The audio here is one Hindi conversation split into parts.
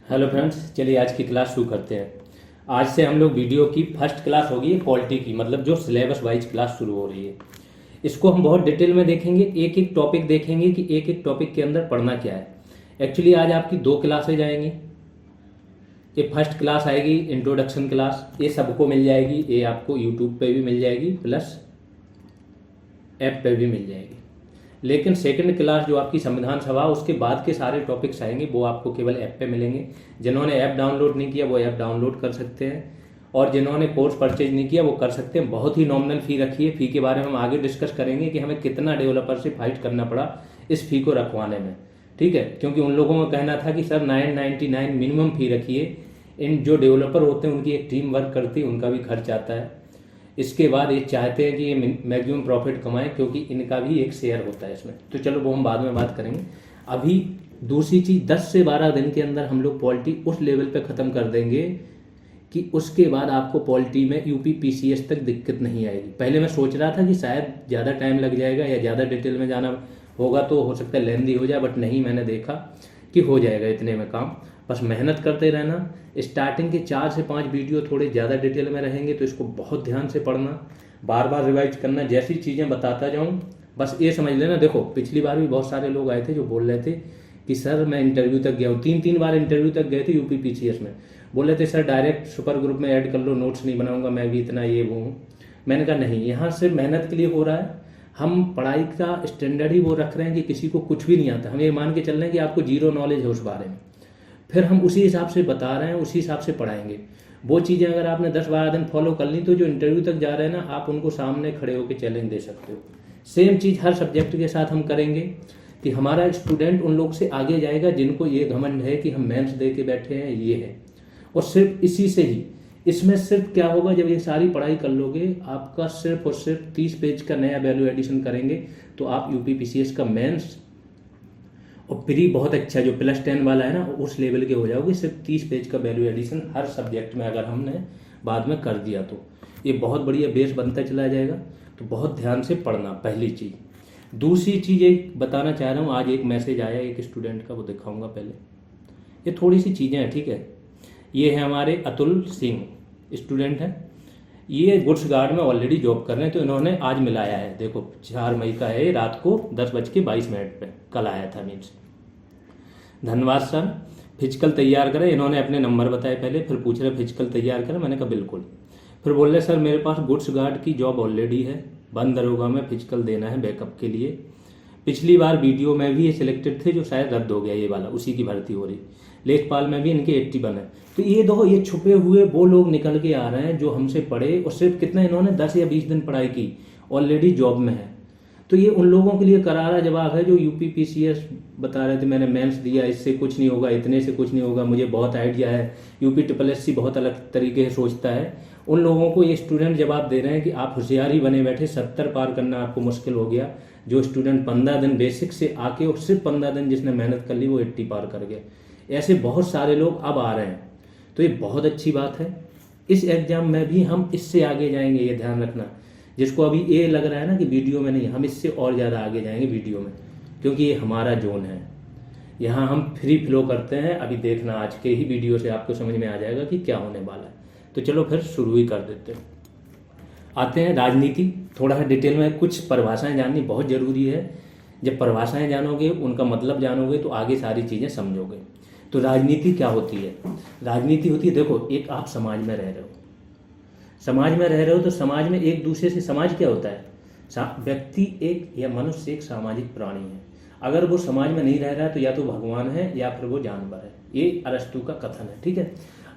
हेलो फ्रेंड्स, चलिए आज की क्लास शुरू करते हैं। आज से हम लोग वीडियो की फर्स्ट क्लास होगी पॉलिटी की, मतलब जो सिलेबस वाइज क्लास शुरू हो रही है। इसको हम बहुत डिटेल में देखेंगे, एक एक टॉपिक देखेंगे कि एक एक टॉपिक के अंदर पढ़ना क्या है। एक्चुअली आज आपकी दो क्लासेज आएंगी। ये फर्स्ट क्लास आएगी इंट्रोडक्शन क्लास, ये सबको मिल जाएगी, ये आपको यूट्यूब पे भी मिल जाएगी प्लस ऐप पे भी मिल जाएगी। लेकिन सेकंड क्लास जो आपकी संविधान सभा, उसके बाद के सारे टॉपिक्स आएंगे, वो आपको केवल ऐप पे मिलेंगे। जिन्होंने ऐप डाउनलोड नहीं किया वो ऐप डाउनलोड कर सकते हैं, और जिन्होंने कोर्स परचेज नहीं किया वो कर सकते हैं। बहुत ही नॉमिनल फ़ी रखी है। फ़ी के बारे में हम आगे डिस्कस करेंगे कि हमें कितना डेवलपर से फाइट करना पड़ा इस फ़ी को रखवाने में, ठीक है। क्योंकि उन लोगों का कहना था कि सर 999 मिनिमम फ़ी रखिए, इन जो डेवलपर होते हैं उनकी एक टीम वर्क करती है, उनका भी खर्च आता है। इसके बाद ये चाहते हैं कि ये मैक्सिमम प्रॉफिट कमाएं, क्योंकि इनका भी एक शेयर होता है इसमें। तो चलो वो हम बाद में बात करेंगे। अभी दूसरी चीज़, 10 से 12 दिन के अंदर हम लोग पॉलिटी उस लेवल पे ख़त्म कर देंगे कि उसके बाद आपको पॉलिटी में यूपी पीसीएस तक दिक्कत नहीं आएगी। पहले मैं सोच रहा था कि शायद ज़्यादा टाइम लग जाएगा या ज़्यादा डिटेल में जाना होगा, तो हो सकता है लेंदी हो जाए, बट नहीं, मैंने देखा कि हो जाएगा इतने में काम। बस मेहनत करते रहना। स्टार्टिंग के 4 से 5 वीडियो थोड़े ज़्यादा डिटेल में रहेंगे, तो इसको बहुत ध्यान से पढ़ना, बार बार रिवाइज करना, जैसी चीज़ें बताता जाऊँ। बस ये समझ लेना। देखो, पिछली बार भी बहुत सारे लोग आए थे जो बोल रहे थे कि सर मैं इंटरव्यू तक गया हूँ, 3 बार इंटरव्यू तक गए थे यूपी पीसीएस में। बोल रहे थे सर डायरेक्ट सुपर ग्रुप में ऐड कर लो, नोट्स नहीं बनाऊंगा, मैं भी इतना ये वो हूँ। मैंने कहा नहीं, यहाँ सिर्फ मेहनत के लिए हो रहा है। हम पढ़ाई का स्टैंडर्ड ही वो रख रहे हैं कि किसी को कुछ भी नहीं आता। हम ये मान के चल रहे हैं कि आपको जीरो नॉलेज है उस बारे में, फिर हम उसी हिसाब से बता रहे हैं, उसी हिसाब से पढ़ाएंगे। वो चीज़ें अगर आपने 10-12 दिन फॉलो कर ली, तो जो इंटरव्यू तक जा रहे हैं ना, आप उनको सामने खड़े होकर चैलेंज दे सकते हो। सेम चीज़ हर सब्जेक्ट के साथ हम करेंगे कि हमारा स्टूडेंट उन लोग से आगे जाएगा जिनको ये घमंड है कि हम मेंस दे के बैठे हैं, ये है। और सिर्फ इसी से ही, इसमें सिर्फ क्या होगा, जब ये सारी पढ़ाई कर लोगे, आपका सिर्फ और सिर्फ 30 पेज का नया वैल्यू एडिशन करेंगे, तो आप यूपी पीसीएस का मेंस और प्री बहुत अच्छा जो +10 वाला है ना, उस लेवल के हो जाओगे। सिर्फ 30 पेज का वैल्यू एडिशन हर सब्जेक्ट में अगर हमने बाद में कर दिया, तो ये बहुत बढ़िया बेस बनता चला जाएगा। तो बहुत ध्यान से पढ़ना, पहली चीज़। दूसरी चीज़ एक बताना चाह रहा हूँ, आज एक मैसेज आया एक स्टूडेंट का, वो दिखाऊंगा पहले। ये थोड़ी सी चीज़ें हैं, ठीक है। ये है हमारे अतुल सिंह, स्टूडेंट है। ये गुड्स गार्ड में ऑलरेडी जॉब कर रहे हैं, तो इन्होंने आज मिलाया है। देखो 4 मई का है, रात को 10:22 पे कल आया था। मीन्स धन्यवाद सर, फिजिकल तैयार करें। इन्होंने अपने नंबर बताए पहले, फिर पूछ रहे फिजिकल तैयार करें। मैंने कहा बिल्कुल। फिर बोल रहे सर मेरे पास गुड्स गार्ड की जॉब ऑलरेडी है, बंद दरोगा में फिजिकल देना है बैकअप के लिए। पिछली बार वीडियो में भी ये सिलेक्टेड थे, जो शायद रद्द हो गया ये वाला, उसी की भर्ती हो रही। लेखपाल में भी इनके 81 है। तो ये दो, ये छुपे हुए वो लोग निकल के आ रहे हैं जो हमसे पढ़े, और सिर्फ कितना इन्होंने 10 या 20 दिन पढ़ाई की, ऑलरेडी जॉब में है। तो ये उन लोगों के लिए करारा जवाब है जो यूपी पीसीएस बता रहे थे मैंने मेंस दिया, इससे कुछ नहीं होगा, इतने से कुछ नहीं होगा, मुझे बहुत आइडिया है, यूपी SSC बहुत अलग तरीके से सोचता है। उन लोगों को ये स्टूडेंट जवाब दे रहे हैं कि आप होशियारी बने बैठे, 70 पार करना आपको मुश्किल हो गया। जो स्टूडेंट 15 दिन बेसिक से आके, और सिर्फ 15 दिन जिसने मेहनत कर ली, वो 80 पार कर गया। ऐसे बहुत सारे लोग अब आ रहे हैं, तो ये बहुत अच्छी बात है। इस एग्जाम में भी हम इससे आगे जाएंगे, ये ध्यान रखना। जिसको अभी ये लग रहा है ना कि वीडियो में नहीं, हम इससे और ज़्यादा आगे जाएंगे वीडियो में, क्योंकि ये हमारा जोन है। यहाँ हम फ्री फ्लो करते हैं। अभी देखना, आज के ही वीडियो से आपको समझ में आ जाएगा कि क्या होने वाला है। तो चलो फिर शुरू ही कर देते हैं। आते हैं राजनीति। थोड़ा सा डिटेल में कुछ परिभाषाएं जाननी बहुत ज़रूरी है। जब परिभाषाएं जानोगे, उनका मतलब जानोगे, तो आगे सारी चीज़ें समझोगे। तो राजनीति क्या होती है? राजनीति होती है, देखो, एक आप समाज में रह रहे हो, समाज में रह रहे हो, तो समाज में एक दूसरे से, समाज क्या होता है? व्यक्ति एक या मनुष्य एक सामाजिक प्राणी है। अगर वो समाज में नहीं रह रहा है, तो या तो भगवान है या फिर वो जानवर है। ये अरस्तु का कथन है, ठीक है।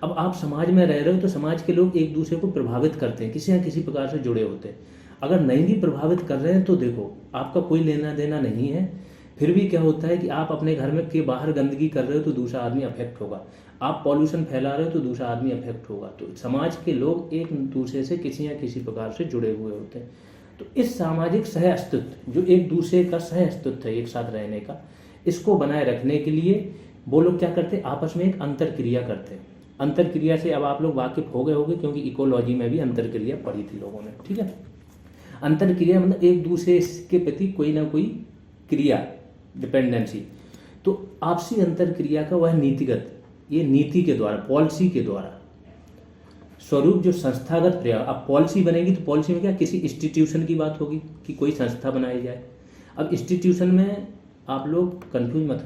अब आप समाज में रह रहे हो, तो समाज के लोग एक दूसरे को प्रभावित करते हैं, किसी न किसी प्रकार से जुड़े होते हैं। अगर नहीं भी प्रभावित कर रहे हैं, तो देखो आपका कोई लेना देना नहीं है, फिर भी क्या होता है कि आप अपने घर में के बाहर गंदगी कर रहे हो, तो दूसरा आदमी अफेक्ट होगा। आप पॉल्यूशन फैला रहे हो, तो दूसरा आदमी अफेक्ट होगा। तो समाज के लोग एक दूसरे से किसी न किसी प्रकार से जुड़े हुए होते हैं। तो इस सामाजिक सह अस्तित्व, जो एक दूसरे का सह अस्तित्व है, एक साथ रहने का, इसको बनाए रखने के लिए वो लोग क्या करते हैं, आपस में एक अंतर क्रिया करते हैं। अंतर क्रिया से अब आप लोग वाकिफ हो गए होंगे, क्योंकि इकोलॉजी में भी अंतर क्रिया पढ़ी थी लोगों ने, ठीक है। अंतर क्रिया मतलब एक दूसरे के प्रति कोई ना कोई क्रिया, डिपेंडेंसी। तो आपसी अंतर क्रिया का वह नीतिगत ये नीति के द्वारा, पॉलिसी के द्वारा स्वरूप जो संस्थागत प्रयास। अब पॉलिसी बनेगी तो पॉलिसी में क्या, किसी इंस्टीट्यूशन की बात होगी कि कोई संस्था बनाई जाए। अब इंस्टीट्यूशन में आप लोग कंफ्यूज मत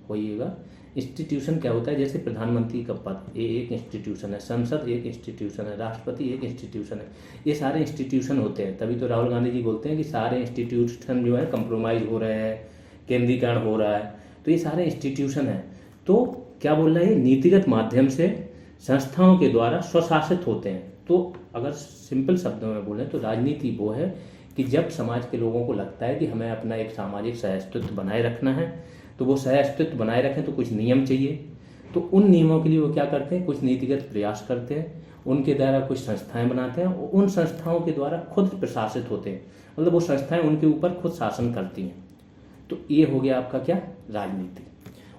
होइएगा। इंस्टीट्यूशन क्या होता है, जैसे प्रधानमंत्री का पद ये एक इंस्टीट्यूशन है, संसद एक इंस्टीट्यूशन है, राष्ट्रपति एक इंस्टीट्यूशन है, ये सारे इंस्टीट्यूशन होते हैं। तभी तो राहुल गांधी जी बोलते हैं कि सारे इंस्टीट्यूशन जो है कंप्रोमाइज हो रहे हैं, केंद्रीकरण हो रहा है, तो ये सारे इंस्टीट्यूशन हैं। तो क्या बोल रहा है, नीतिगत माध्यम से संस्थाओं के द्वारा स्वशासित होते हैं। तो अगर सिंपल शब्दों में बोलें तो राजनीति वो है कि जब समाज के लोगों को लगता है कि हमें अपना एक सामाजिक सह-अस्तित्व बनाए रखना है, तो वो सह-अस्तित्व बनाए रखें तो कुछ नियम चाहिए। तो उन नियमों के लिए वो क्या करते हैं, कुछ नीतिगत प्रयास करते हैं, उनके द्वारा कुछ संस्थाएं बनाते हैं और उन संस्थाओं के द्वारा खुद प्रशासित होते हैं, मतलब वो संस्थाएं उनके ऊपर खुद शासन करती हैं। तो ये हो गया आपका क्या, राजनीति।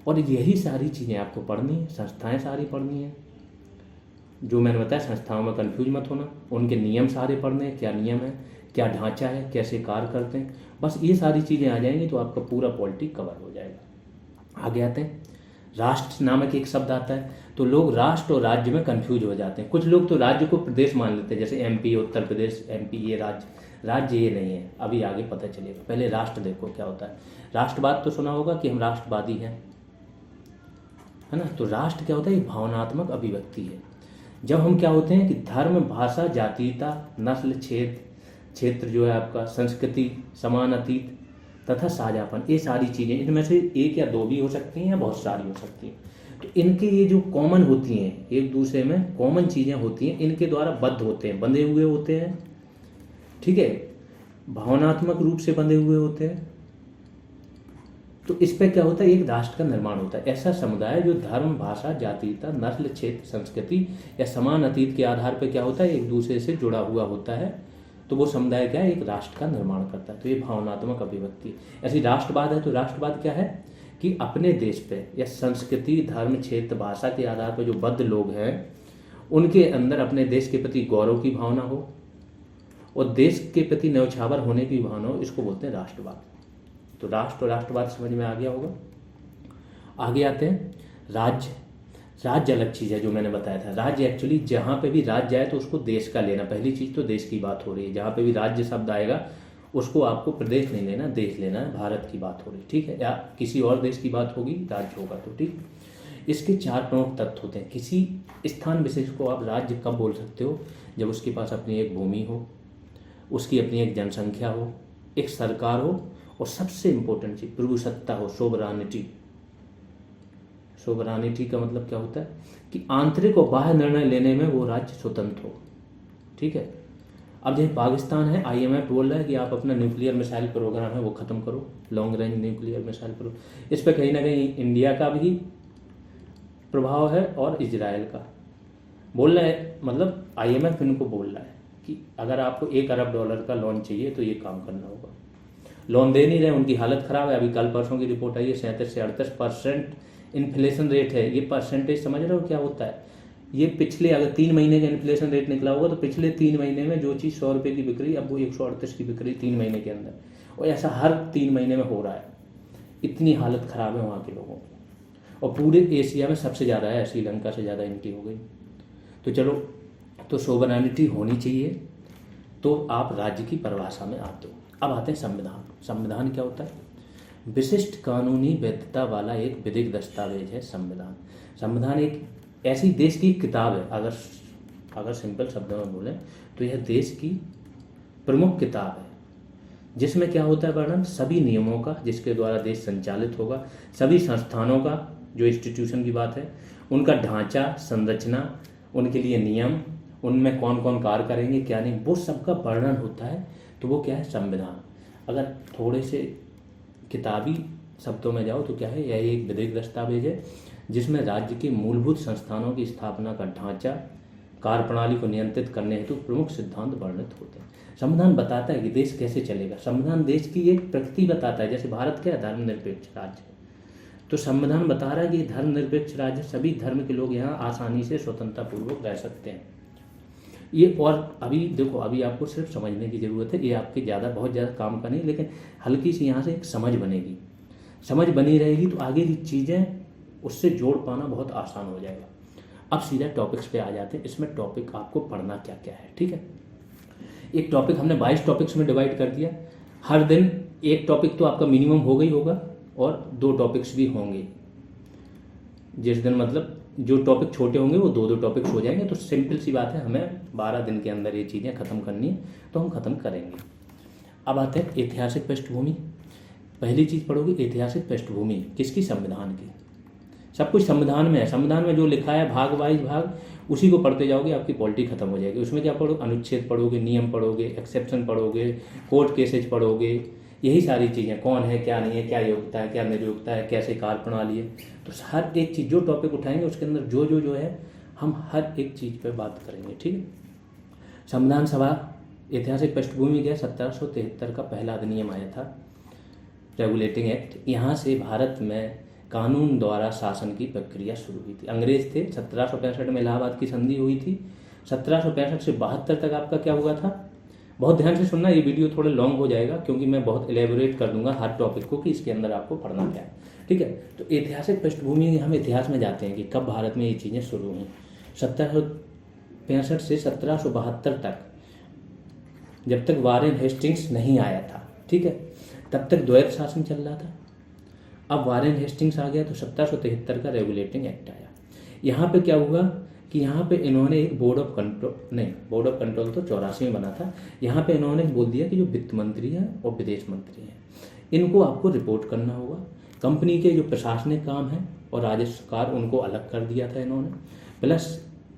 और यही सारी चीज़ें आपको पढ़नी है, संस्थाएं सारी पढ़नी है। जो मैंने बताया, संस्थाओं में कंफ्यूज मत होना, उनके नियम सारे पढ़ने हैं, क्या नियम है, क्या ढांचा है, कैसे कार्य करते हैं, बस ये सारी चीज़ें आ जाएंगी तो आपका पूरा पॉलिटी कवर हो जाएगा। आगे आते हैं, राष्ट्र नामक एक शब्द आता है, तो लोग राष्ट्र और राज्य में कंफ्यूज हो जाते हैं। कुछ लोग तो राज्य को प्रदेश मान लेते हैं, जैसे एमपी, उत्तर प्रदेश, एमपी ये राज्य ये नहीं है। अभी आगे पता चलेगा, पहले राष्ट्र देखो क्या होता है। राष्ट्रवाद तो सुना होगा कि हम राष्ट्रवादी हैं, है ना। तो राष्ट्र क्या होता है, ये भावनात्मक अभिव्यक्ति है। जब हम क्या होते हैं कि धर्म, भाषा, जातीयता, नस्ल, क्षेत्र जो है आपका, संस्कृति, समान अतीत तथा साझापन, ये सारी चीज़ें, इनमें से एक या दो भी हो सकती हैं या बहुत सारी हो सकती हैं। तो इनके ये जो कॉमन होती हैं, एक दूसरे में कॉमन चीज़ें होती हैं, इनके द्वारा बद्ध होते हैं, बंधे हुए होते हैं, ठीक है, भावनात्मक रूप से बंधे हुए होते हैं। तो इस पर क्या होता है, एक राष्ट्र का निर्माण होता है। ऐसा समुदाय जो धर्म, भाषा, जातीयता, नस्ल, क्षेत्र, संस्कृति या समान अतीत के आधार पर क्या होता है, एक दूसरे से जुड़ा हुआ होता है, तो वो समुदाय क्या है, एक राष्ट्र का निर्माण करता है। तो ये भावनात्मक अभिव्यक्ति। ऐसी राष्ट्रवाद है, तो राष्ट्रवाद क्या है कि अपने देश पे या संस्कृति, धर्म, क्षेत्र, भाषा के आधार पर जो बद्ध लोग हैं, उनके अंदर अपने देश के प्रति गौरव की भावना हो और देश के प्रति न्यौछावर होने की भावना हो, इसको बोलते हैं राष्ट्रवाद। तो राष्ट्र और राष्ट्रवाद समझ में आ गया होगा। आगे आते हैं, राज्य अलग चीज़ है, जो मैंने बताया था। राज्य एक्चुअली जहाँ पे भी राज्य आए तो उसको देश का लेना। पहली चीज़ तो देश की बात हो रही है, जहाँ पे भी राज्य शब्द आएगा उसको आपको प्रदेश नहीं लेना, देश लेना है, भारत की बात हो रही, ठीक है, या किसी और देश की बात होगी, राज्य होगा तो ठीक। इसके चार प्रमुख तत्व होते हैं। किसी स्थान विशेष को आप राज्य कब बोल सकते हो, जब उसके पास अपनी एक भूमि हो, उसकी अपनी एक जनसंख्या हो, एक सरकार हो और सबसे इम्पोर्टेंट चीज प्रभुसत्ता हो, सोवरानिटी। सोवरानिटी का मतलब क्या होता है कि आंतरिक और बाह्य निर्णय लेने में वो राज्य स्वतंत्र हो, ठीक है। अब जैसे पाकिस्तान है, IMF बोल रहा है कि आप अपना न्यूक्लियर मिसाइल प्रोग्राम है वो ख़त्म करो, long range nuclear missile program. इस पर कहीं ना कहीं इंडिया का भी प्रभाव है और इजराइल का। बोल रहा है, मतलब IMF इनको बोल रहा है कि अगर आपको $1 अरब का लोन चाहिए तो ये काम करना होगा। लोन दे नहीं रहे, उनकी हालत ख़राब है। अभी कल परसों की रिपोर्ट आई है, 37 से 38% इन्फ्लेशन रेट है। ये परसेंटेज समझ रहे हो क्या होता है, ये पिछले अगर 3 महीने का इन्फ्लेशन रेट निकला होगा तो पिछले 3 महीने में जो चीज़ 100 रुपये की बिक रही, अब वो 138 की बिक रही 3 महीने के अंदर। और ऐसा हर 3 महीने में हो रहा है। इतनी हालत ख़राब है वहाँ के लोगों की। और पूरे एशिया में सबसे ज़्यादा है, श्रीलंका से ज़्यादा इनकी हो गई। तो चलो, तो सोवरेनिटी होनी चाहिए, तो आप राज्य की परिभाषा में आते हो। अब आते हैं संविधान। संविधान क्या होता है, विशिष्ट कानूनी वैधता वाला एक विधिक दस्तावेज है संविधान। संविधान एक ऐसी देश की किताब है, अगर सिंपल शब्दों में बोलें तो यह देश की प्रमुख किताब है, जिसमें क्या होता है वर्णन सभी नियमों का जिसके द्वारा देश संचालित होगा, सभी संस्थानों का, जो इंस्टीट्यूशन की बात है, उनका ढांचा, संरचना, उनके लिए नियम, उनमें कौन कौन कार्य करेंगे क्या नहीं, वो सबका वर्णन होता है। तो वो क्या है, संविधान। अगर थोड़े से किताबी शब्दों में जाओ तो क्या है, यह एक विधिक दस्तावेज है जिसमें राज्य के मूलभूत संस्थानों की स्थापना का ढांचा, कार्यप्रणाली को नियंत्रित करने हेतु प्रमुख सिद्धांत वर्णित होते हैं। संविधान बताता है कि देश कैसे चलेगा। संविधान देश की एक प्रकृति बताता है। जैसे भारत क्या है, धर्मनिरपेक्ष राज्य, तो संविधान बता रहा है कि धर्मनिरपेक्ष राज्य, सभी धर्म के लोग यहाँ आसानी से स्वतंत्रतापूर्वक रह सकते हैं। ये और अभी देखो, अभी आपको सिर्फ समझने की ज़रूरत है, ये आपके बहुत ज़्यादा काम का नहीं, लेकिन हल्की सी यहाँ से एक समझ बनेगी। समझ बनी रहेगी तो आगे की चीज़ें उससे जोड़ पाना बहुत आसान हो जाएगा। अब सीधा टॉपिक्स पे आ जाते हैं। इसमें टॉपिक आपको पढ़ना क्या क्या है, ठीक है। एक टॉपिक हमने 22 टॉपिक्स में डिवाइड कर दिया। हर दिन एक टॉपिक तो आपका मिनिमम हो गई होगा और 2 टॉपिक्स भी होंगे। जिस दिन मतलब जो टॉपिक छोटे होंगे वो 2 टॉपिक्स हो जाएंगे। तो सिंपल सी बात है, हमें 12 दिन के अंदर ये चीज़ें ख़त्म करनी है, तो हम ख़त्म करेंगे। अब आते हैं ऐतिहासिक पृष्ठभूमि। पहली चीज़ पढ़ोगे ऐतिहासिक पृष्ठभूमि किसकी? संविधान की। सब कुछ संविधान में है। संविधान में जो लिखा है भाग वाइज भाग, उसी को पढ़ते जाओगे, आपकी पॉलिटी खत्म हो जाएगी। उसमें क्या पढ़ोगे? अनुच्छेद पढ़ोगे, नियम पढ़ोगे, एक्सेप्शन पढ़ोगे, कोर्ट केसेज पढ़ोगे, यही सारी चीज़ें, कौन है क्या नहीं है, क्या योग्यता है क्या निर्योग्यता है, कैसे कार्य प्रणाली है। तो हर एक चीज़ जो टॉपिक उठाएंगे उसके अंदर जो है हम हर एक चीज़ पर बात करेंगे, ठीक है। संविधान सभा ऐतिहासिक पृष्ठभूमि क्या? 1773 का पहला अधिनियम आया था, रेगुलेटिंग एक्ट। यहाँ से भारत में कानून द्वारा शासन की प्रक्रिया शुरू हुई थी। अंग्रेज थे, 1765 में इलाहाबाद की संधि हुई थी। 1765 से 72 तक आपका क्या हुआ था? बहुत ध्यान से सुनना, ये वीडियो थोड़ा लॉन्ग हो जाएगा क्योंकि मैं बहुत एलेबोरेट कर दूंगा हर टॉपिक को कि इसके अंदर आपको पढ़ना क्या है, ठीक है। तो ऐतिहासिक पृष्ठभूमि, हम इतिहास में जाते हैं कि कब भारत में ये चीज़ें शुरू हुई। 1765 से 1772 तक, जब तक वारेन हेस्टिंग्स नहीं आया था, ठीक है, तब तक द्वैत शासन चल रहा था। अब वारेन हेस्टिंग्स आ गया तो 1773 का रेगुलेटिंग एक्ट आया। यहाँ पे क्या हुआ कि यहाँ पे इन्होंने एक बोर्ड ऑफ कंट्रोल तो 84 में बना था। यहाँ पे इन्होंने बोल दिया कि जो वित्त मंत्री है और विदेश मंत्री हैं, इनको आपको रिपोर्ट करना होगा। कंपनी के जो प्रशासनिक काम है और राजस्व कार्य, उनको अलग कर दिया था इन्होंने। प्लस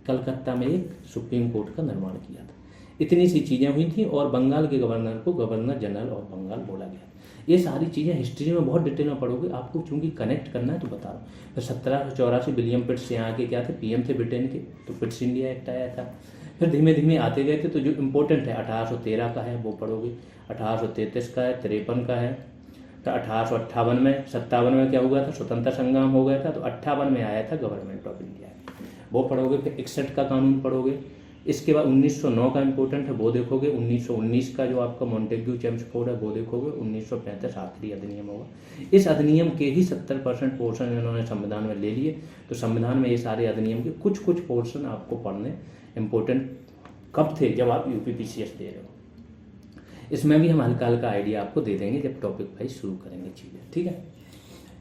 कलकत्ता में एक सुप्रीम कोर्ट का निर्माण किया था। इतनी सी चीज़ें हुई थी और बंगाल के गवर्नर को गवर्नर जनरल ऑफ बंगाल बोला गया। ये सारी चीज़ें हिस्ट्री में बहुत डिटेल में पढ़ोगे, आपको चूंकि कनेक्ट करना है तो बता रहा हूँ। फिर 1784 विलियम पिट्स यहाँ के क्या थे? पीएम थे ब्रिटेन के, तो पिट्स इंडिया एक्ट आया था। फिर धीमे धीमे आते गए थे, तो जो इम्पोर्टेंट है 1813 का है वो पढ़ोगे, 1833 का है, 53 का है। तो 1858 में 57 में क्या हुआ था? स्वतंत्रता संग्राम हो गया था, तो 58 में आया था गवर्नमेंट ऑफ इंडिया, वो पढ़ोगे। फिर 61 का कानून पढ़ोगे। इसके बाद 1909 का इंपॉर्टेंट है, वो देखोगे। 1919 का जो आपका मॉन्टेग्यू चेम्सफोर्ड है वो देखोगे। 1935 आखिरी अधिनियम होगा। इस अधिनियम के ही 70% पोर्शन इन्होंने संविधान में ले लिए। तो संविधान में ये सारे अधिनियम के कुछ कुछ पोर्शन आपको पढ़ने इंपॉर्टेंट कब थे? जब आप यूपीपीसीएस दे रहे हो। इसमें भी हम हल्का हल्का आइडिया आपको दे देंगे जब टॉपिक वाइज शुरू करेंगे चीज़ें, ठीक है।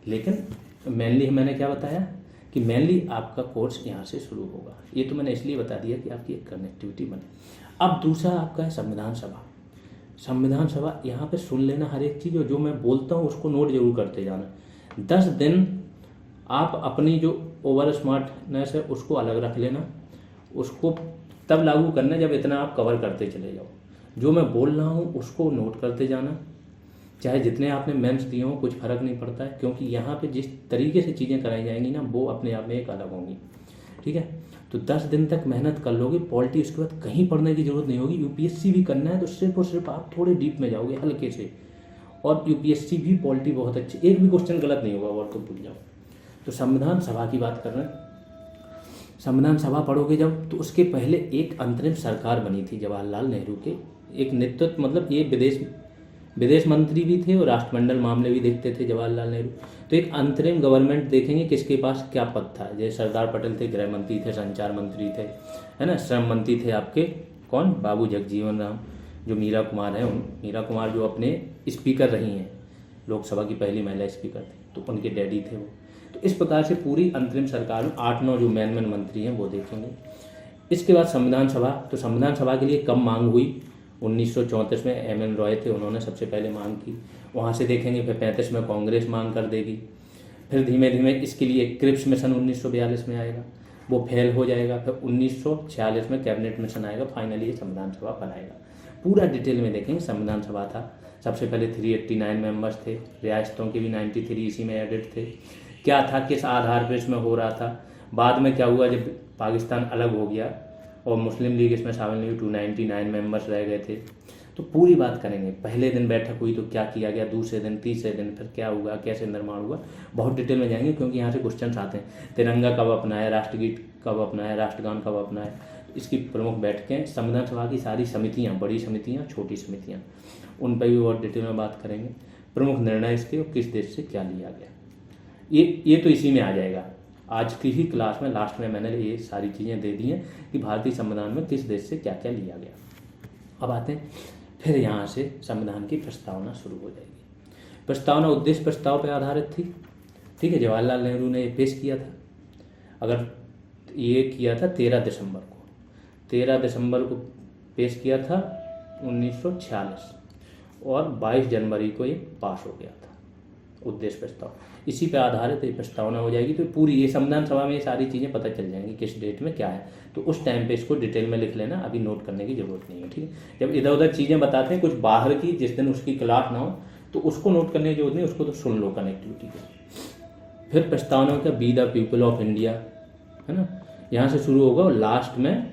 लेकिन मेनली मैंने क्या बताया कि मेनली आपका कोर्स यहाँ से शुरू होगा। ये तो मैंने इसलिए बता दिया कि आपकी एक कनेक्टिविटी बने। अब दूसरा आपका है संविधान सभा। संविधान सभा, यहाँ पे सुन लेना हर एक चीज़, और जो मैं बोलता हूँ उसको नोट जरूर करते जाना। 10 दिन आप अपनी जो ओवर स्मार्टनेस है उसको अलग रख लेना, उसको तब लागू करना जब इतना आप कवर करते चले जाओ। जो मैं बोल रहा हूँ उसको नोट करते जाना, चाहे जितने आपने मेंस दिए हों, कुछ फर्क नहीं पड़ता है, क्योंकि यहाँ पे जिस तरीके से चीज़ें कराई जाएंगी ना, वो अपने आप में एक अलग होंगी, ठीक है। तो 10 दिन तक मेहनत कर लोगे। पॉलिटी उसके बाद कहीं पढ़ने की जरूरत नहीं होगी। यूपीएससी भी करना है तो सिर्फ और सिर्फ आप थोड़े डीप में जाओगे हल्के से, और यूपीएससी भी पॉलिटी बहुत अच्छी, एक भी क्वेश्चन गलत नहीं होगा और तो भूल जाओ। तो संविधान सभा की बात कर रहे हैं। संविधान सभा पढ़ोगे जब, तो उसके पहले एक अंतरिम सरकार बनी थी जवाहरलाल नेहरू के एक नेतृत्व, मतलब ये विदेश मंत्री भी थे और राष्ट्रमंडल मामले भी देखते थे जवाहरलाल नेहरू। तो एक अंतरिम गवर्नमेंट देखेंगे किसके पास क्या पद था। जैसे सरदार पटेल थे, गृह मंत्री थे, संचार मंत्री थे, है ना, श्रम मंत्री थे आपके कौन? बाबू जगजीवन राम। जो मीरा कुमार हैं, मीरा कुमार जो अपने स्पीकर रही हैं, लोकसभा की पहली महिला स्पीकर थी, तो उनके डैडी थे वो। तो इस प्रकार से पूरी अंतरिम सरकार में 8-9 जो मेन मंत्री हैं वो देखेंगे। इसके बाद संविधान सभा। तो संविधान सभा के लिए कब मांग हुई? 1934 में एम.एन. रॉय थे, उन्होंने सबसे पहले मांग की। वहाँ से देखेंगे फिर 35 में कांग्रेस मांग कर देगी। फिर धीमे धीमे इसके लिए क्रिप्स मिशन 1942 में आएगा, वो फेल हो जाएगा। फिर 1946 में कैबिनेट मिशन आएगा। फाइनली ये संविधान सभा बनाएगा। पूरा डिटेल में देखेंगे। संविधान सभा था, सबसे पहले 389 मेंबर्स थे, रियासतों के भी 93 इसी में एडिट थे। क्या था, किस आधार पर इसमें हो रहा था, बाद में क्या हुआ जब पाकिस्तान अलग हो गया और मुस्लिम लीग इसमें शामिल नहीं हुई, 299 मेंबर्स रह गए थे। तो पूरी बात करेंगे। पहले दिन बैठक हुई तो क्या किया गया, दूसरे दिन, तीसरे दिन फिर क्या हुआ, कैसे निर्माण हुआ, बहुत डिटेल में जाएंगे क्योंकि यहाँ से क्वेश्चन आते हैं। तिरंगा कब अपनाया, राष्ट्रगीत कब अपनाया, राष्ट्रगान कब अपनाया, इसकी प्रमुख बैठकें, संविधान सभा की सारी समितियाँ, बड़ी समितियाँ, छोटी समितियाँ, उन पर भी बहुत डिटेल में बात करेंगे। प्रमुख निर्णय इसके और किस देश से क्या लिया गया, ये तो इसी में आ जाएगा। आज की ही क्लास में लास्ट में मैंने ये सारी चीज़ें दे दी हैं कि भारतीय संविधान में किस देश से क्या क्या लिया गया। अब आते हैं, फिर यहाँ से संविधान की प्रस्तावना शुरू हो जाएगी। प्रस्तावना उद्देश्य प्रस्ताव पर आधारित थी, ठीक है। जवाहरलाल नेहरू ने ये पेश किया था, अगर ये किया था 13 दिसंबर को पेश किया था 1946 और 22 जनवरी को ये पास हो गया था उद्देश्य प्रस्ताव। इसी पे आधारित ये प्रस्तावना हो जाएगी। तो पूरी ये संविधान सभा में ये सारी चीज़ें पता चल जाएंगी किस डेट में क्या है। तो उस टाइम पे इसको डिटेल में लिख लेना, अभी नोट करने की ज़रूरत नहीं है, ठीक है। जब इधर उधर चीज़ें बताते हैं कुछ बाहर की, जिस दिन उसकी क्लास ना हो तो उसको नोट करने की जरूरत नहीं, उसको तो सुन लो कनेक्टिविटी को। फिर प्रस्तावना का be the people of India, है ना, यहाँ से शुरू होगा और लास्ट में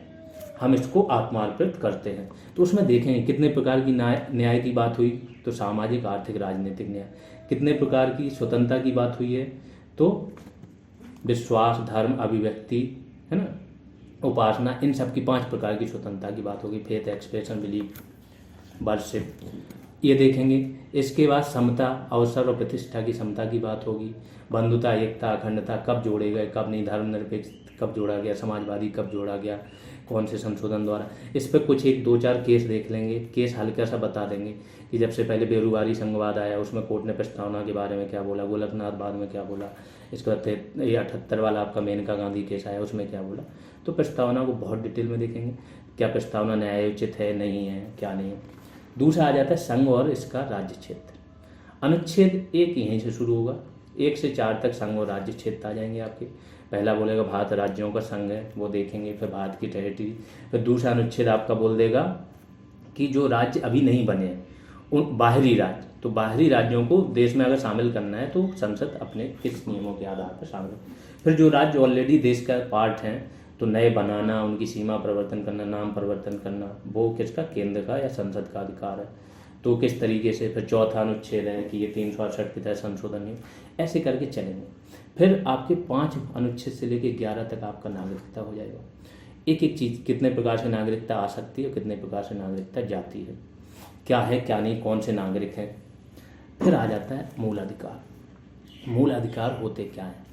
हम इसको आत्मार्पित करते हैं। तो उसमें देखेंगे कितने प्रकार की न्याय की बात हुई, तो सामाजिक आर्थिक राजनीतिक न्याय। कितने प्रकार की स्वतंत्रता की बात हुई है, तो विश्वास, धर्म, अभिव्यक्ति, है ना, उपासना, इन सब की 5 प्रकार की स्वतंत्रता की बात होगी। फेथ, एक्सप्रेशन, बिलीफ, वर्शिप, ये देखेंगे। इसके बाद समता, अवसर और प्रतिष्ठा की समता की बात होगी। बंधुता, एकता, अखंडता कब जोड़े गए कब नहीं, धर्मनिरपेक्ष कब जोड़ा गया, समाजवादी कब जोड़ा गया, कौन से संशोधन द्वारा। इस पर कुछ 1-2-4 केस देख लेंगे, केस हल्का सा बता देंगे कि जब से पहले बेरुवारी संघवाद आया उसमें कोर्ट ने प्रस्तावना के बारे में क्या बोला, गोलकनाथ बाद में क्या बोला, इसके बाद ये 78 वाला आपका मेनका गांधी केस आया उसमें क्या बोला। तो प्रस्तावना को बहुत डिटेल में देखेंगे, क्या प्रस्तावना न्यायोचित है, नहीं है, क्या नहीं है। दूसरा आ जाता है संघ और इसका राज्य क्षेत्र। अनुच्छेद 1 यहीं से शुरू होगा, 1 से 4 तक संघ और राज्य क्षेत्र आ जाएंगे आपके। पहला बोलेगा भारत राज्यों का संघ है, वो देखेंगे, फिर भारत की टेरिटरी। फिर दूसरा अनुच्छेद आपका बोल देगा कि जो राज्य अभी नहीं बने हैं उन बाहरी राज्य, तो बाहरी राज्यों को देश में अगर शामिल करना है तो संसद अपने किस नियमों के आधार पर शामिल। फिर जो राज्य ऑलरेडी देश का पार्ट हैं तो नए बनाना, उनकी सीमा परिवर्तन करना, नाम परिवर्तन करना, वो किसका, केंद्र का या संसद का अधिकार है, तो किस तरीके से। फिर चौथा अनुच्छेद है कि ये 368 के तहत संशोधन नहीं, ऐसे करके चलेंगे। फिर आपके 5 अनुच्छेद से लेकर 11 तक आपका नागरिकता हो जाएगा। एक एक चीज़, कितने प्रकार से नागरिकता आ सकती है और कितने प्रकार से नागरिकता जाती है, क्या है क्या नहीं, कौन से नागरिक हैं। फिर आ जाता है मूल अधिकार। मूल अधिकार होते क्या हैं,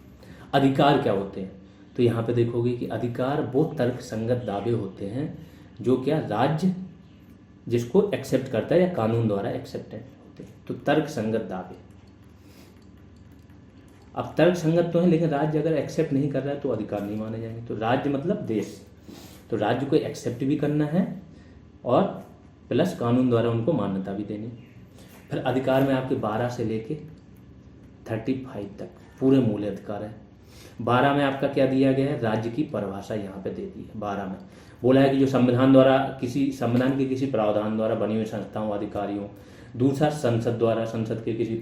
अधिकार क्या होते हैं, तो यहाँ पे देखोगे कि अधिकार वो तर्क संगत दावे होते हैं जो क्या राज्य जिसको एक्सेप्ट करता है या कानून द्वारा एक्सेप्टेड होते हैं, तो तर्क संगत दावे। अब तर्क संगत तो है लेकिन राज्य अगर एक्सेप्ट नहीं कर रहा है तो अधिकार नहीं माने जाएंगे। तो राज्य मतलब देश, तो राज्य को एक्सेप्ट भी करना है और प्लस कानून द्वारा उनको मान्यता भी देनी। फिर अधिकार में आपके 12 से लेके 35 तक पूरे मूल अधिकार है। 12 में आपका क्या दिया गया है, राज्य की परिभाषा यहाँ पे दे दी है। 12 में बोला है कि जो संविधान द्वारा संविधान के किसी प्रावधान द्वारा बनी हुई संस्थाओं, अधिकारियों, दूसरा संसद द्वारा, संसद के किसी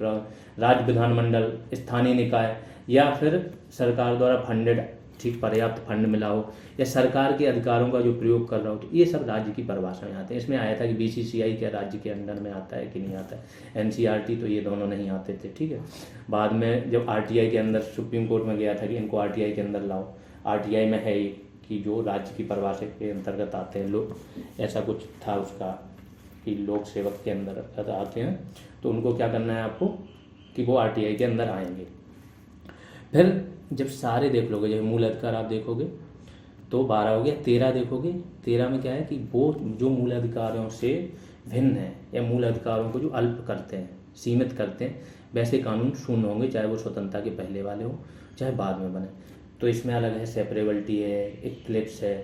राज्य विधानमंडल, स्थानीय निकाय या फिर सरकार द्वारा फंडेड, ठीक, पर्याप्त फंड मिला हो या सरकार के अधिकारों का जो प्रयोग कर रहा हो, तो ये सब राज्य की परिभाषा में आते हैं। इसमें आया था कि BCCI क्या राज्य के अंडर में आता है कि नहीं आता है, NCERT, तो ये दोनों नहीं आते थे, ठीक है। बाद में जब RTI के अंदर सुप्रीम कोर्ट में गया था कि इनको RTI के अंदर लाओ, RTI में है कि जो राज्य की परिभाषा के अंतर्गत आते हैं लोग, ऐसा कुछ था उसका कि लोक सेवक के अंदर आते हैं, तो उनको क्या करना है आपको कि वो RTI के अंदर आएंगे। फिर जब सारे देख लोगे, जब मूल अधिकार आप देखोगे तो 12 हो गया। 13 देखोगे, 13 में क्या है कि वो जो मूल अधिकारों से भिन्न है या मूल अधिकारों को जो अल्प करते हैं, सीमित करते हैं, वैसे कानून शून्य होंगे, चाहे वो स्वतंत्रता के पहले वाले हो चाहे बाद में बने। तो इसमें अलग है, सेपरेबिलिटी है, इक्लिप्स है,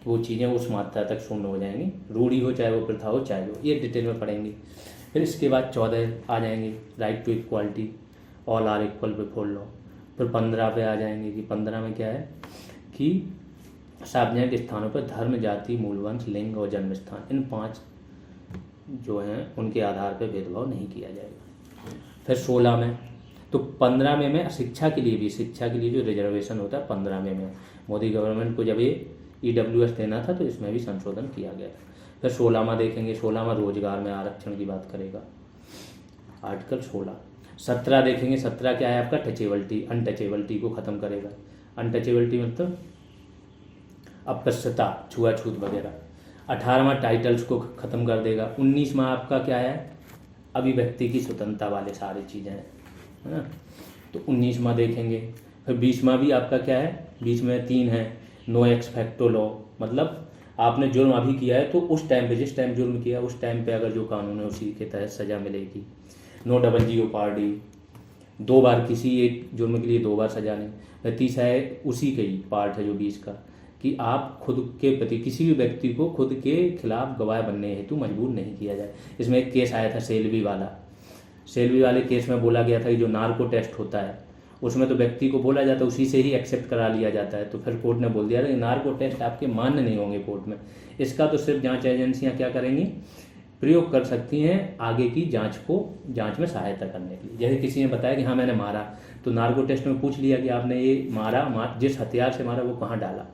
तो वो चीज़ें उस मात्रा तक शून्य हो जाएंगी, रूढ़ी हो चाहे वो प्रथा हो चाहे वो, ये डिटेल में पढ़ेंगे। फिर इसके बाद 14 आ जाएंगे, right to equality, all are equal before law. फिर 15 पे आ जाएंगे कि 15 में क्या है कि सार्वजनिक स्थानों पर धर्म, जाति, मूलवंश, लिंग और जन्म स्थान, इन 5 जो हैं उनके आधार पर भेदभाव नहीं किया जाएगा। फिर 16 में, तो 15 में शिक्षा के लिए जो रिजर्वेशन होता है 15 में मोदी गवर्नमेंट को जब ये EWS देना था तो इसमें भी संशोधन किया गया था। फिर 16वां देखेंगे, 16वां रोजगार में आरक्षण की बात करेगा, आर्टिकल 16। 17 देखेंगे, 17 क्या है आपका, टचेबिलिटी, अनटचेबिलिटी को ख़त्म करेगा। अनटचेबिलिटी मतलब अपृष्टता, छुआछूत वगैरह। 18वां टाइटल्स को ख़त्म कर देगा। 19वां आपका क्या है, अभिव्यक्ति की स्वतंत्रता वाले सारी चीज़ें हैं, है ना, तो 19वां देखेंगे। फिर 20वां भी आपका क्या है, 20 में 3 है, नो एक्स फैक्टो लॉ, मतलब आपने जुर्म अभी किया है तो उस टाइम पे, जिस टाइम जुर्म किया उस टाइम पे अगर जो कानून है उसी के तहत सज़ा मिलेगी। नो डबल जीओपार्डी, 2 बार किसी एक जुर्म के लिए 2 बार सजा नहीं। फिर तीसरा है उसी का ही पार्ट है जो 20 का, कि आप खुद के प्रति किसी भी व्यक्ति को खुद के खिलाफ गवाह बनने हेतु मजबूर नहीं किया जाए। इसमें एक केस आया था सेल्वी वाला, सेल्वी वाले केस में बोला गया था कि जो नार्को टेस्ट होता है उसमें तो व्यक्ति को बोला जाता है उसी से ही एक्सेप्ट करा लिया जाता है, तो फिर कोर्ट ने बोल दिया था कि नार्को टेस्ट आपके मान्य नहीं होंगे कोर्ट में। इसका तो सिर्फ जांच एजेंसियां क्या करेंगी, प्रयोग कर सकती हैं आगे की जांच में सहायता करने के लिए। जैसे किसी ने बताया कि हाँ मैंने मारा, तो नार्को टेस्ट में पूछ लिया कि आपने ये मारा, जिस हथियार से मारा वो कहाँ डाला,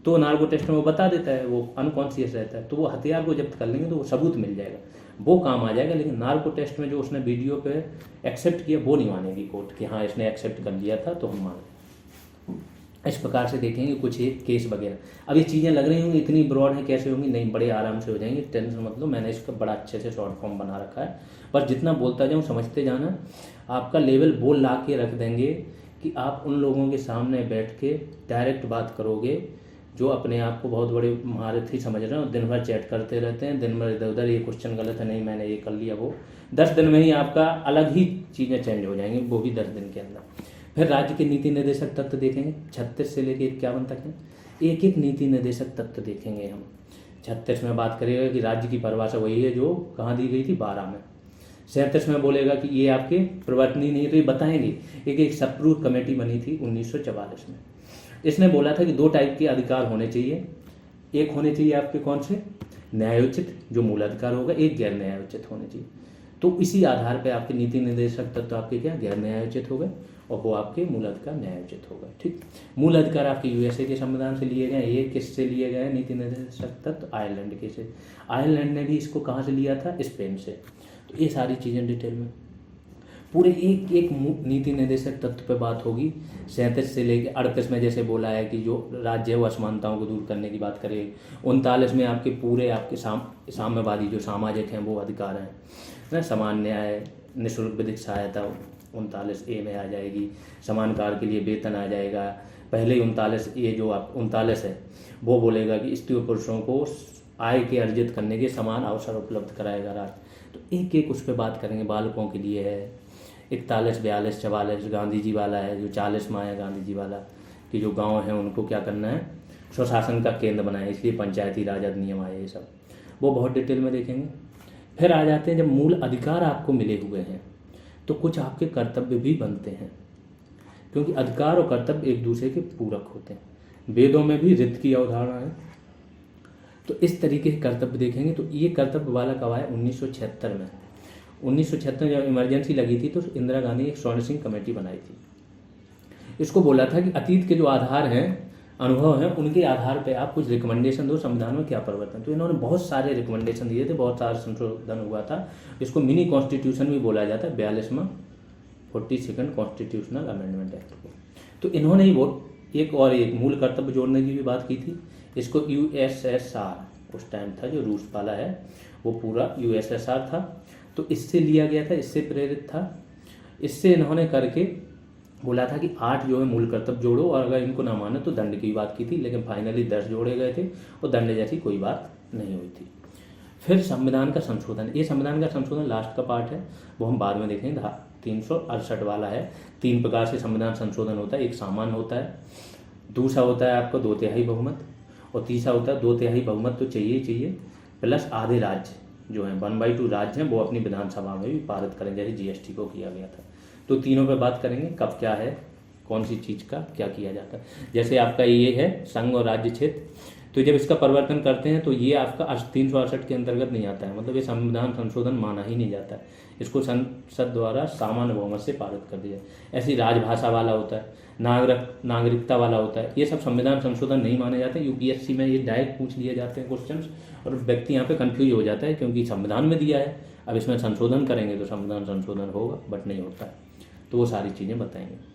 तो नार्को टेस्ट में वो बता देता है, वो अनकॉन्शियस रहता है, तो वो हथियार को जब्त कर लेंगे तो वो सबूत मिल जाएगा, वो काम आ जाएगा। लेकिन नार्को टेस्ट में जो उसने वीडियो पे एक्सेप्ट किया वो नहीं मानेगी कोर्ट कि हाँ इसने एक्सेप्ट कर लिया था तो हम मान लें। इस प्रकार से देखेंगे कुछ एक केस वगैरह। अब ये चीज़ें लग रही होंगी इतनी ब्रॉड है, कैसे होंगी, नहीं, बड़े आराम से हो जाएंगे, टेंशन मत लो। मैंने इसका बड़ा अच्छे से शॉर्ट फॉर्म बना रखा है, पर जितना बोलता जाऊँ समझते जाना, आपका लेवल वो ला के रख देंगे कि आप उन लोगों के सामने बैठ के डायरेक्ट बात करोगे जो अपने आप को बहुत बड़े महारथी समझ रहे हो, दिन भर चैट करते रहते हैं, दिन भर इधर उधर ये क्वेश्चन गलत है, नहीं मैंने ये कर लिया, वो 10 दिन में ही आपका अलग ही चीज़ें चेंज हो जाएंगी, वो भी 10 दिन के अंदर। फिर राज्य के नीति निर्देशक तत्व देखेंगे 36 से लेकर 51 तक है, एक एक नीति निर्देशक तत्व देखेंगे हम। 36 में बात करेगा कि राज्य की परिभाषा वही है जो कहाँ दी गई थी 12 में। 37 में बोलेगा कि ये आपके प्रवर्तनीय नहीं, तो ये बताएंगे। एक सप्रूव कमेटी बनी थी 1944 में। इसने बोला था कि 2 टाइप के अधिकार होने चाहिए, एक होने चाहिए आपके कौन से, न्यायोचित जो मूल अधिकार होगा, एक गैर न्यायोचित होने चाहिए। तो इसी आधार पे आपके नीति निर्देशक तत्व आपके क्या गैर न्यायोचित हो गए और वो आपके मूल अधिकार न्यायोचित हो गए। ठीक, मूल अधिकार आपके यूएसए के संविधान से लिए गए, ये किससे लिए गए नीति निर्देशक तत्व, आयरलैंड के से। आयरलैंड ने भी इसको कहाँ से लिया था, स्पेन से। तो ये सारी चीज़ें डिटेल में पूरे एक एक नीति निर्देशक तत्व पे बात होगी। 37 से लेकर 38 में जैसे बोला है कि जो राज्य है वो असमानताओं को दूर करने की बात करेगी। 39 में आपके पूरे आपके साम्यवादी जो सामाजिक हैं वो अधिकार हैं ना, समान न्याय, निःशुल्क विधिक सहायता 39A में आ जाएगी, समान कार्य के लिए वेतन आ जाएगा। पहले ही 39 ये जो आप 39 है वो बोलेगा कि स्त्री और पुरुषों को आय के अर्जित करने के समान अवसर उपलब्ध कराएगा राज्य। तो एक एक उस पर बात करेंगे। बालकों के लिए है 41, 42, 44 गांधी जी वाला है, जो 40वां है गांधी जी वाला कि जो गांव है उनको क्या करना है, स्वशासन का केंद्र बनाए, इसलिए पंचायती राज अधिनियम आए, ये सब वो बहुत डिटेल में देखेंगे। फिर आ जाते हैं जब मूल अधिकार आपको मिले हुए हैं तो कुछ आपके कर्तव्य भी बनते हैं, क्योंकि अधिकार और कर्तव्य एक दूसरे के पूरक होते हैं। वेदों में भी रित की अवधारणा है, तो इस तरीके के कर्तव्य देखेंगे। तो ये कर्तव्य वाला कब आया, 1976 में। 1976 जब इमरजेंसी लगी थी तो इंदिरा गांधी एक स्वर्ण सिंह कमेटी बनाई थी। इसको बोला था कि अतीत के जो आधार हैं, अनुभव हैं, उनके आधार पे आप कुछ रिकमेंडेशन दो, संविधान में क्या परिवर्तन। तो इन्होंने बहुत सारे रिकमेंडेशन दिए थे, बहुत सारा संशोधन हुआ था। इसको मिनी कॉन्स्टिट्यूशन भी बोला जाता है, 42वां 42nd कॉन्स्टिट्यूशनल अमेंडमेंट एक्ट को। तो इन्होंने ही वो एक मूल कर्तव्य जोड़ने की भी बात की थी। इसको USSR उस टाइम था जो रूस वाला है, वो पूरा USSR था, तो इससे लिया गया था, इससे प्रेरित था। इससे इन्होंने करके बोला था कि 8 जो है मूल कर्तव्य जोड़ो और अगर इनको ना माने तो दंड की बात की थी, लेकिन फाइनली 10 जोड़े गए थे और दंड जैसी कोई बात नहीं हुई थी। फिर संविधान का संशोधन, ये संविधान का संशोधन लास्ट का पार्ट है, वो हम बाद में देखेंगे। 368 वाला है। 3 प्रकार से संविधान संशोधन होता है, एक सामान्य होता है, दूसरा होता है आपको 2/3 बहुमत, और तीसरा होता है 2/3 बहुमत तो चाहिए ही चाहिए, प्लस आधे राज्य जो है 1/2 राज्य हैं वो अपनी विधानसभा में भी पारित करें, जैसे GST को किया गया था। तो तीनों पे बात करेंगे, कब क्या है, कौन सी चीज़ का क्या किया जाता है। जैसे आपका ये है संघ और राज्य क्षेत्र, तो जब इसका परिवर्तन करते हैं तो ये आपका 368 के अंतर्गत नहीं आता है, मतलब ये संविधान संशोधन माना ही नहीं जाता है, इसको संसद द्वारा सामान्य बहुमत से पारित कर दिया। ऐसी राजभाषा वाला होता है, नागरिकता वाला होता है, ये सब संविधान संशोधन नहीं माने जाते। UPSC में ये डायरेक्ट पूछ लिए जाते हैं क्वेश्चन, और व्यक्ति यहाँ पे कंफ्यूज हो जाता है क्योंकि संविधान में दिया है, अब इसमें संशोधन करेंगे तो संविधान संशोधन होगा, बट नहीं होता है। तो वो सारी चीज़ें बताएंगे।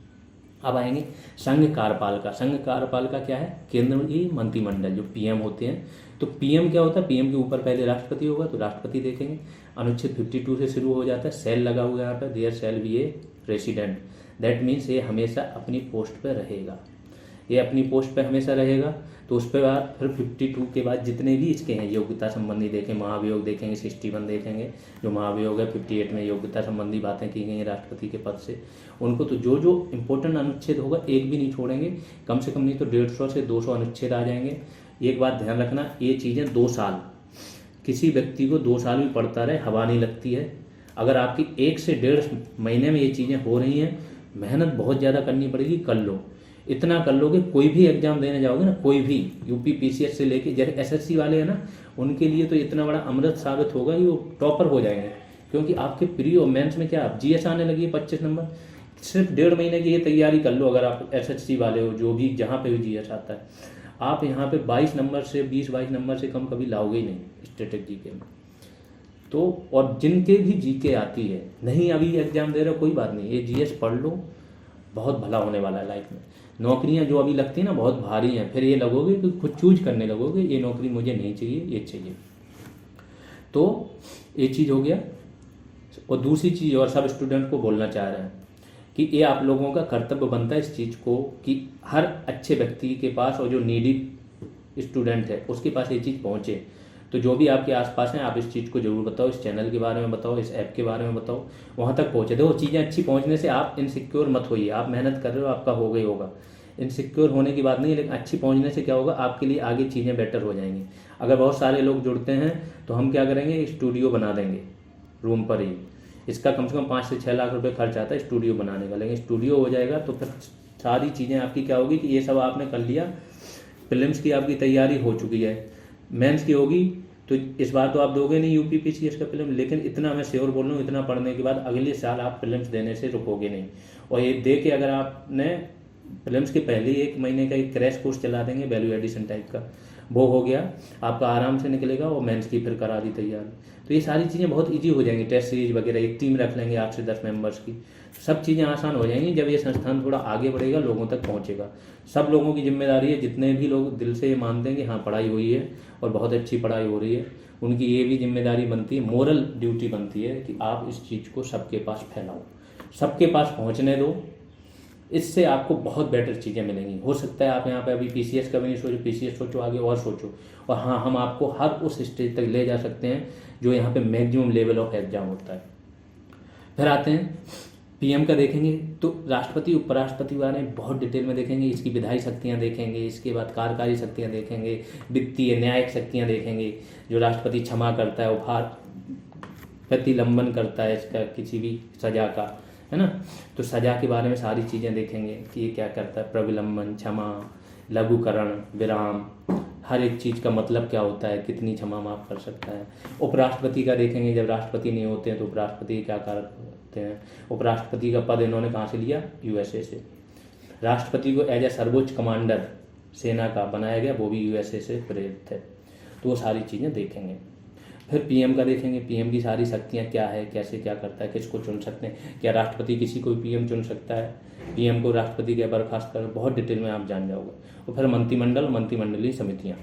अब आएंगे संघ कार्यपालिका। संघ कार्यपालिका क्या है, केंद्रीय मंत्रिमंडल जो PM होते हैं। तो PM क्या होता है, PM के ऊपर पहले राष्ट्रपति होगा, तो राष्ट्रपति देखेंगे। अनुच्छेद 52 से शुरू हो जाता है, सेल लगा हुआ है यहाँ पर, there shall be a president. That means ये हमेशा अपनी पोस्ट पर रहेगा, ये अपनी पोस्ट पे हमेशा रहेगा। तो उस पर बाद फिर 52 के बाद जितने भी इसके हैं योग्यता संबंधी देखें, महाभियोग देखेंगे, 61 देखेंगे जो महाभियोग है, 58 में योग्यता संबंधी बातें की गई हैं राष्ट्रपति के पद से, उनको तो जो जो इम्पोर्टेंट अनुच्छेद होगा एक भी नहीं छोड़ेंगे, कम से कम नहीं तो 150 से 200 अनुच्छेद आ जाएंगे। एक बात ध्यान रखना, ये चीज़ें 2 साल, किसी व्यक्ति को 2 साल भी पढ़ता रहे हवा नहीं लगती है। अगर आपकी 1 से 1.5 महीने में ये चीज़ें हो रही हैं, मेहनत बहुत ज़्यादा करनी पड़ेगी, कर लो, इतना कर लोगे कोई भी एग्जाम देने जाओगे ना, कोई भी यूपी पीसीएस से लेके जैसे एसएससी वाले हैं ना, उनके लिए तो इतना बड़ा अमृत साबित होगा कि वो टॉपर हो जाएंगे। क्योंकि आपके प्री और मेंस में क्या आप जीएस आने लगी है 25 नंबर, सिर्फ 1.5 महीने की ये तैयारी कर लो। अगर आप एसएससी वाले हो, जो भी जहाँ पे भी जीएस आता है, आप यहाँ पे 22 नंबर से 20-22 नंबर से कम कभी लाओगे ही नहीं स्टैटिक जीके में। तो और जिनके भी जीके आती है, नहीं अभी एग्जाम दे रहे हो कोई बात नहीं, ये जीएस पढ़ लो, बहुत भला होने वाला है लाइफ में। नौकरियां जो अभी लगती हैं ना बहुत भारी हैं, फिर ये लगोगे कि खुद चूज करने लगोगे, ये नौकरी मुझे नहीं चाहिए, ये चाहिए। तो ये चीज़ हो गया। और दूसरी चीज़ और सब स्टूडेंट को बोलना चाह रहे हैं कि ये आप लोगों का कर्तव्य बनता है इस चीज़ को कि हर अच्छे व्यक्ति के पास और जो नीडी स्टूडेंट है उसके पास ये चीज़ पहुँचे। तो जो भी आपके आसपास हैं आप इस चीज़ को जरूर बताओ, इस चैनल के बारे में बताओ, इस ऐप के बारे में बताओ, वहाँ तक पहुँचे। देखो चीज़ें अच्छी पहुँचने से आप इनसिक्योर मत होइए, आप मेहनत कर रहे हो, आपका हो गई होगा, इनसिक्योर होने की बात नहीं है। लेकिन अच्छी पहुँचने से क्या होगा, आपके लिए आगे चीज़ें बेटर हो जाएंगी। अगर बहुत सारे लोग जुड़ते हैं तो हम क्या करेंगे, स्टूडियो बना देंगे रूम पर ही। इसका कम से कम 5 से 6 लाख रुपए खर्च आता है स्टूडियो बनाने का। लेकिन स्टूडियो हो जाएगा तो फिर सारी चीज़ें आपकी क्या होगी कि ये सब आपने कर लिया, प्रीलिम्स की आपकी तैयारी हो चुकी है, मेंस की होगी तो इस बार तो आप दोगे नहीं यूपी पीसीएस का प्रीलिम। लेकिन इतना मैं श्योर बोल रहा हूँ, इतना पढ़ने के बाद अगले साल आप प्रीलिम्स देने से रुकोगे नहीं। और ये दे के अगर आपने प्रीलिम्स के पहले ही 1 महीने का एक क्रैश कोर्स चला देंगे वैल्यू एडिशन टाइप का, वो हो गया, आपका आराम से निकलेगा। और मेंस की फिर करा दी तैयारी, तो ये सारी चीज़ें बहुत ईजी हो जाएंगी। टेस्ट सीरीज वगैरह एक टीम रख लेंगे 8 से 10 मेंबर्स की, सब चीज़ें आसान हो जाएंगी। जब ये संस्थान थोड़ा आगे बढ़ेगा, लोगों तक पहुँचेगा, सब लोगों की जिम्मेदारी है। जितने भी लोग दिल से ये मानते हैं कि हाँ पढ़ाई हुई है और बहुत अच्छी पढ़ाई हो रही है, उनकी ये भी जिम्मेदारी बनती है, मोरल ड्यूटी बनती है कि आप इस चीज़ को सबके पास फैलाओ, सबके पास पहुँचने दो। इससे आपको बहुत बेटर चीज़ें मिलेंगी। हो सकता है आप यहाँ पे अभी पीसीएस का भी नहीं सोचो, पीसीएस सोचो, आगे और सोचो। और हाँ, हम आपको हर उस स्टेज तक ले जा सकते हैं जो यहाँ पे मैक्सिमम लेवल ऑफ एग्जाम होता है। फिर आते हैं पीएम का देखेंगे तो राष्ट्रपति उपराष्ट्रपति बारे में बहुत डिटेल में देखेंगे। इसकी विधायी शक्तियाँ देखेंगे, इसके बाद कार्यकारी शक्तियाँ देखेंगे, वित्तीय न्यायिक शक्तियाँ देखेंगे। जो राष्ट्रपति क्षमा करता है, उपहार प्रतिलंबन करता है इसका किसी भी सजा का, है ना, तो सजा के बारे में सारी चीज़ें देखेंगे कि ये क्या करता है, प्रविलंबन, क्षमा, लघुकरण, विराम, हर एक चीज़ का मतलब क्या होता है, कितनी क्षमा माफ कर सकता है। उपराष्ट्रपति का देखेंगे, जब राष्ट्रपति नहीं होते हैं तो उपराष्ट्रपति क्या करते हैं। उपराष्ट्रपति का पद इन्होंने कहाँ से लिया, यूएसए से। राष्ट्रपति को एज ए सर्वोच्च कमांडर सेना का बनाया गया, वो भी यूएसए से प्रेरित थे। तो वो सारी चीज़ें देखेंगे। फिर पीएम का देखेंगे, पीएम की सारी शक्तियाँ क्या है, कैसे क्या करता है, किसको चुन सकते हैं, क्या राष्ट्रपति किसी को भी पीएम चुन सकता है, पीएम को राष्ट्रपति के बर्खास्त कर, बहुत डिटेल में आप जान जाओगे। और फिर मंत्रिमंडल, मंत्रिमंडलीय समितियाँ।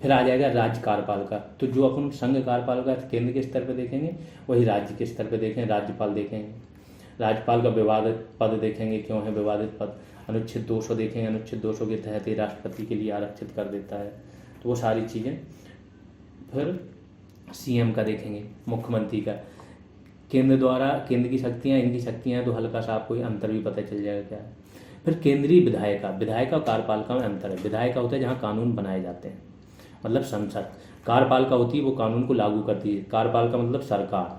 फिर आ जाएगा राज्य कार्यपालिका। तो जो अपन संघ कार्यपालिका केंद्र के स्तर पर देखेंगे, वही राज्य के स्तर पर देखेंगे, राज्यपाल देखेंगे। राज्यपाल का विवादित पद देखेंगे, क्यों है विवादित पद। अनुच्छेद 200 देखेंगे, अनुच्छेद 200 के तहत ही राष्ट्रपति के लिए आरक्षित कर देता है। तो वो सारी चीज़ें। फिर सीएम का देखेंगे, मुख्यमंत्री का, केंद्र द्वारा, केंद्र की शक्तियाँ, इनकी शक्तियाँ, तो हल्का सा आपको अंतर भी पता चल जाएगा क्या है। फिर केंद्रीय विधायिका, विधायिका और कार्यपालिका में अंतर है। विधायिका होता है जहाँ कानून बनाए जाते हैं, मतलब संसद। कार्यपालिका होती है वो कानून को लागू करती है। कार्यपालिका मतलब सरकार।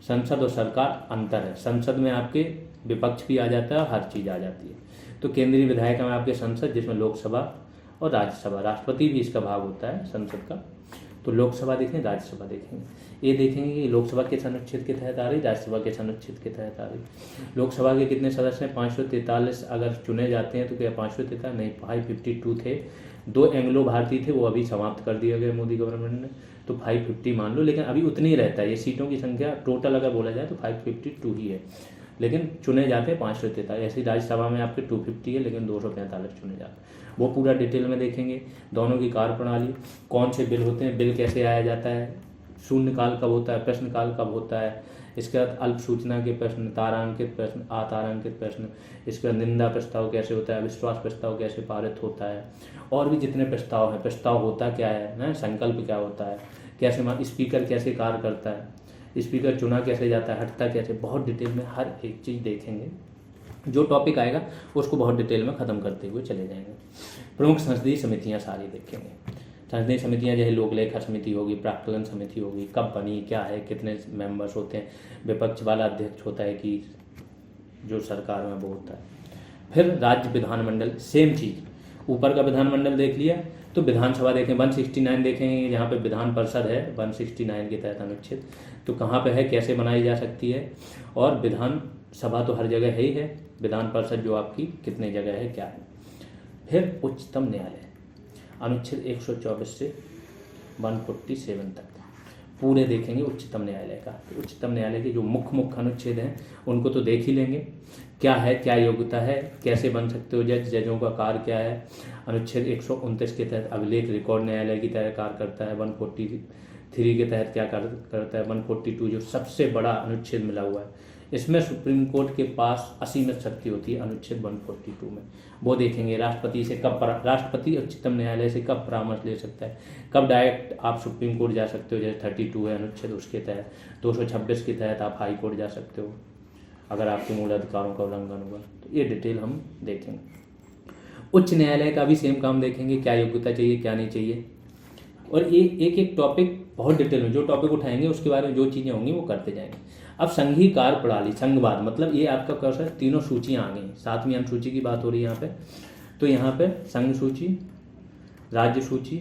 संसद और सरकार अंतर है। संसद में आपके विपक्ष भी आ जाता है, हर चीज़ आ जाती है। तो केंद्रीय विधायिका में आपके संसद, जिसमें लोकसभा और राज्यसभा, राष्ट्रपति भी इसका भाग होता है संसद का। तो लोकसभा देखेंगे, राज्यसभा देखेंगे। ये देखेंगे कि लोकसभा के अनुच्छेद के तहत आ रही, राज्यसभा के अनुच्छेद के तहत आ रही। लोकसभा के कितने सदस्य हैं, 543 अगर चुने जाते हैं तो क्या 543 नहीं, 552 थे। 2 एंग्लो भारतीय थे, वो अभी समाप्त कर दिया गया मोदी गवर्नमेंट ने, तो 550 मान लो। लेकिन अभी उतनी ही रहता है, ये सीटों की संख्या टोटल अगर बोला जाए तो 552 ही है, लेकिन चुने जाते हैं 543। ऐसी राज्यसभा में आपके 250 है, लेकिन 245 चुने जाते हैं। वो पूरा डिटेल में देखेंगे। दोनों की कार्यप्रणाली, कौन से बिल होते हैं, बिल कैसे आया जाता है, शून्यकाल कब होता है, प्रश्नकाल कब होता है, इसके बाद अल्प सूचना के प्रश्न, तारांकित प्रश्न, अतारांकित प्रश्न, इसके बाद निंदा प्रस्ताव कैसे होता है, विश्वास प्रस्ताव कैसे पारित होता है, और भी जितने प्रस्ताव हैं, प्रस्ताव होता क्या है ना, संकल्प क्या होता है, कैसे स्पीकर कैसे कार्य करता है, स्पीकर चुना कैसे जाता है, हटता कैसे, बहुत डिटेल में हर एक चीज़ देखेंगे। जो टॉपिक आएगा उसको बहुत डिटेल में ख़त्म करते हुए चले जाएंगे। प्रमुख संसदीय समितियाँ सारी देखेंगे। संसदीय समितियाँ जैसे लोक लेखा समिति होगी, प्राक्कलन समिति होगी, कब बनी, क्या है, कितने मेंबर्स होते हैं, विपक्ष वाला अध्यक्ष होता है कि जो सरकार में वो होता है। फिर राज्य विधानमंडल, सेम चीज़, ऊपर का विधानमंडल देख लिया, तो विधानसभा देखें 169 देखेंगे, जहाँ पे विधान परिषद है 169 के तहत अनुच्छेद, तो कहाँ पे है, कैसे बनाई जा सकती है, और विधानसभा तो हर जगह है ही है, विधान परिषद जो आपकी कितने जगह है, क्या है। फिर उच्चतम न्यायालय, अनुच्छेद 124 से 147 तक पूरे देखेंगे उच्चतम न्यायालय का। तो उच्चतम न्यायालय के जो मुख्य अनुच्छेद हैं उनको तो देख ही लेंगे, क्या है, क्या योग्यता है, कैसे बन सकते हो जज, जजों का कार्य क्या है। अनुच्छेद 129 के तहत अभिलेख रिकॉर्ड न्यायालय की तरह कार्य करता है। 143 के तहत क्या कार्य करता है। 142 जो सबसे बड़ा अनुच्छेद मिला हुआ है, इसमें सुप्रीम कोर्ट के पास असीमित शक्ति होती है, अनुच्छेद 142 में, वो देखेंगे। राष्ट्रपति से कब राष्ट्रपति उच्चतम न्यायालय से कब परामर्श ले सकता है, कब डायरेक्ट आप सुप्रीम कोर्ट जा सकते हो, जैसे 32 है अनुच्छेद उसके तहत। 226 के तहत आप हाई कोर्ट जा सकते हो अगर आपके मूल अधिकारों का उल्लंघन हुआ, तो ये डिटेल हम देखेंगे। उच्च न्यायालय का भी सेम काम देखेंगे, क्या योग्यता चाहिए, क्या नहीं चाहिए, और ये एक एक टॉपिक बहुत डिटेल में, जो टॉपिक उठाएंगे उसके बारे में जो चीज़ें होंगी वो करते जाएंगे। अब संघीय कार्य प्रणाली, संघवाद, मतलब ये आपका कौशल, तीनों सूचियाँ आ गई। 7वीं अनुसूची की बात हो रही है यहाँ पे, तो यहाँ पे संघ सूची, राज्य सूची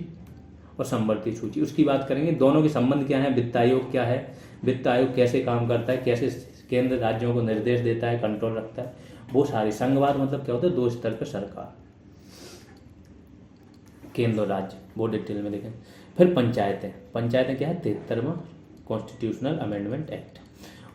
और संवर्ती सूची, उसकी बात करेंगे। दोनों के संबंध क्या है, वित्त आयोग क्या है, वित्त आयोग कैसे काम करता है, कैसे केंद्र राज्यों को निर्देश देता है, कंट्रोल रखता है, वो सारी। संघवाद मतलब क्या होता है, 2 स्तर पर सरकार, केंद्र और राज्य, वो डिटेल में देखें। फिर पंचायतें, पंचायतें क्या है, 73वां कॉन्स्टिट्यूशनल अमेंडमेंट एक्ट,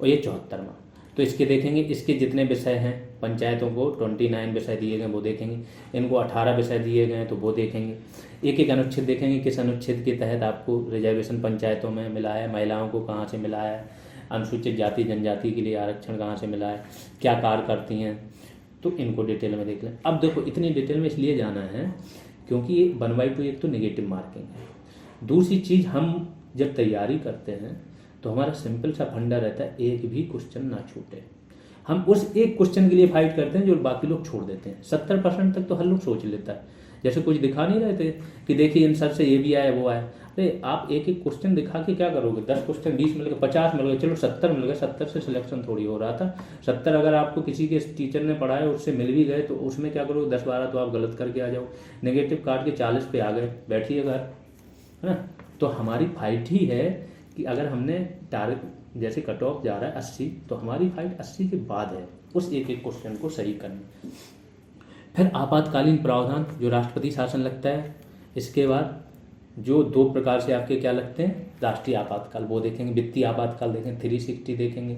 और ये 74वां। तो इसके देखेंगे, इसके जितने विषय हैं, पंचायतों को 29 विषय दिए गए वो देखेंगे, इनको 18 विषय दिए गए हैं तो वो देखेंगे। एक एक अनुच्छेद देखेंगे, किस अनुच्छेद के तहत आपको रिजर्वेशन पंचायतों में मिला है, महिलाओं को कहाँ से मिला है, अनुसूचित जाति जनजाति के लिए आरक्षण कहाँ से मिला है, क्या कार्य करती हैं, तो इनको डिटेल में देख लें। अब देखो, इतनी डिटेल में इसलिए जाना है क्योंकि ये 1/2 एक तो नेगेटिव मार्किंग है। दूसरी चीज़, हम जब तैयारी करते हैं तो हमारा सिंपल सा फंडा रहता है, एक भी क्वेश्चन ना छूटे। हम उस एक क्वेश्चन के लिए फाइट करते हैं जो बाकी लोग छोड़ देते हैं। 70% तक तो हर लोग सोच लेता है, जैसे कुछ दिखा नहीं रहे थे कि देखिए आंसर से ये भी आया वो आया। अरे आप एक एक क्वेश्चन दिखा के क्या करोगे, 10 क्वेश्चन 20 मिल गए, 50 मिल गए, चलो 70 मिल गए, 70 से सिलेक्शन थोड़ी हो रहा था। 70 अगर आपको किसी के टीचर ने पढ़ाया उससे मिल भी गए तो उसमें क्या करोगे, 10-12 तो आप गलत करके आ जाओ, नेगेटिव काट के 40 पे आ गए, बैठिए घर, है ना। तो हमारी फाइट ही है कि अगर हमने टारगेट, जैसे कट ऑफ जा रहा है 80, तो हमारी फाइट 80 के बाद है उस एक एक क्वेश्चन को सही करना। फिर आपातकालीन प्रावधान, जो राष्ट्रपति शासन लगता है, इसके बाद जो 2 प्रकार से आपके क्या लगते हैं, राष्ट्रीय आपातकाल, वो देखेंगे। वित्तीय आपातकाल देखेंगे, 360 देखेंगे,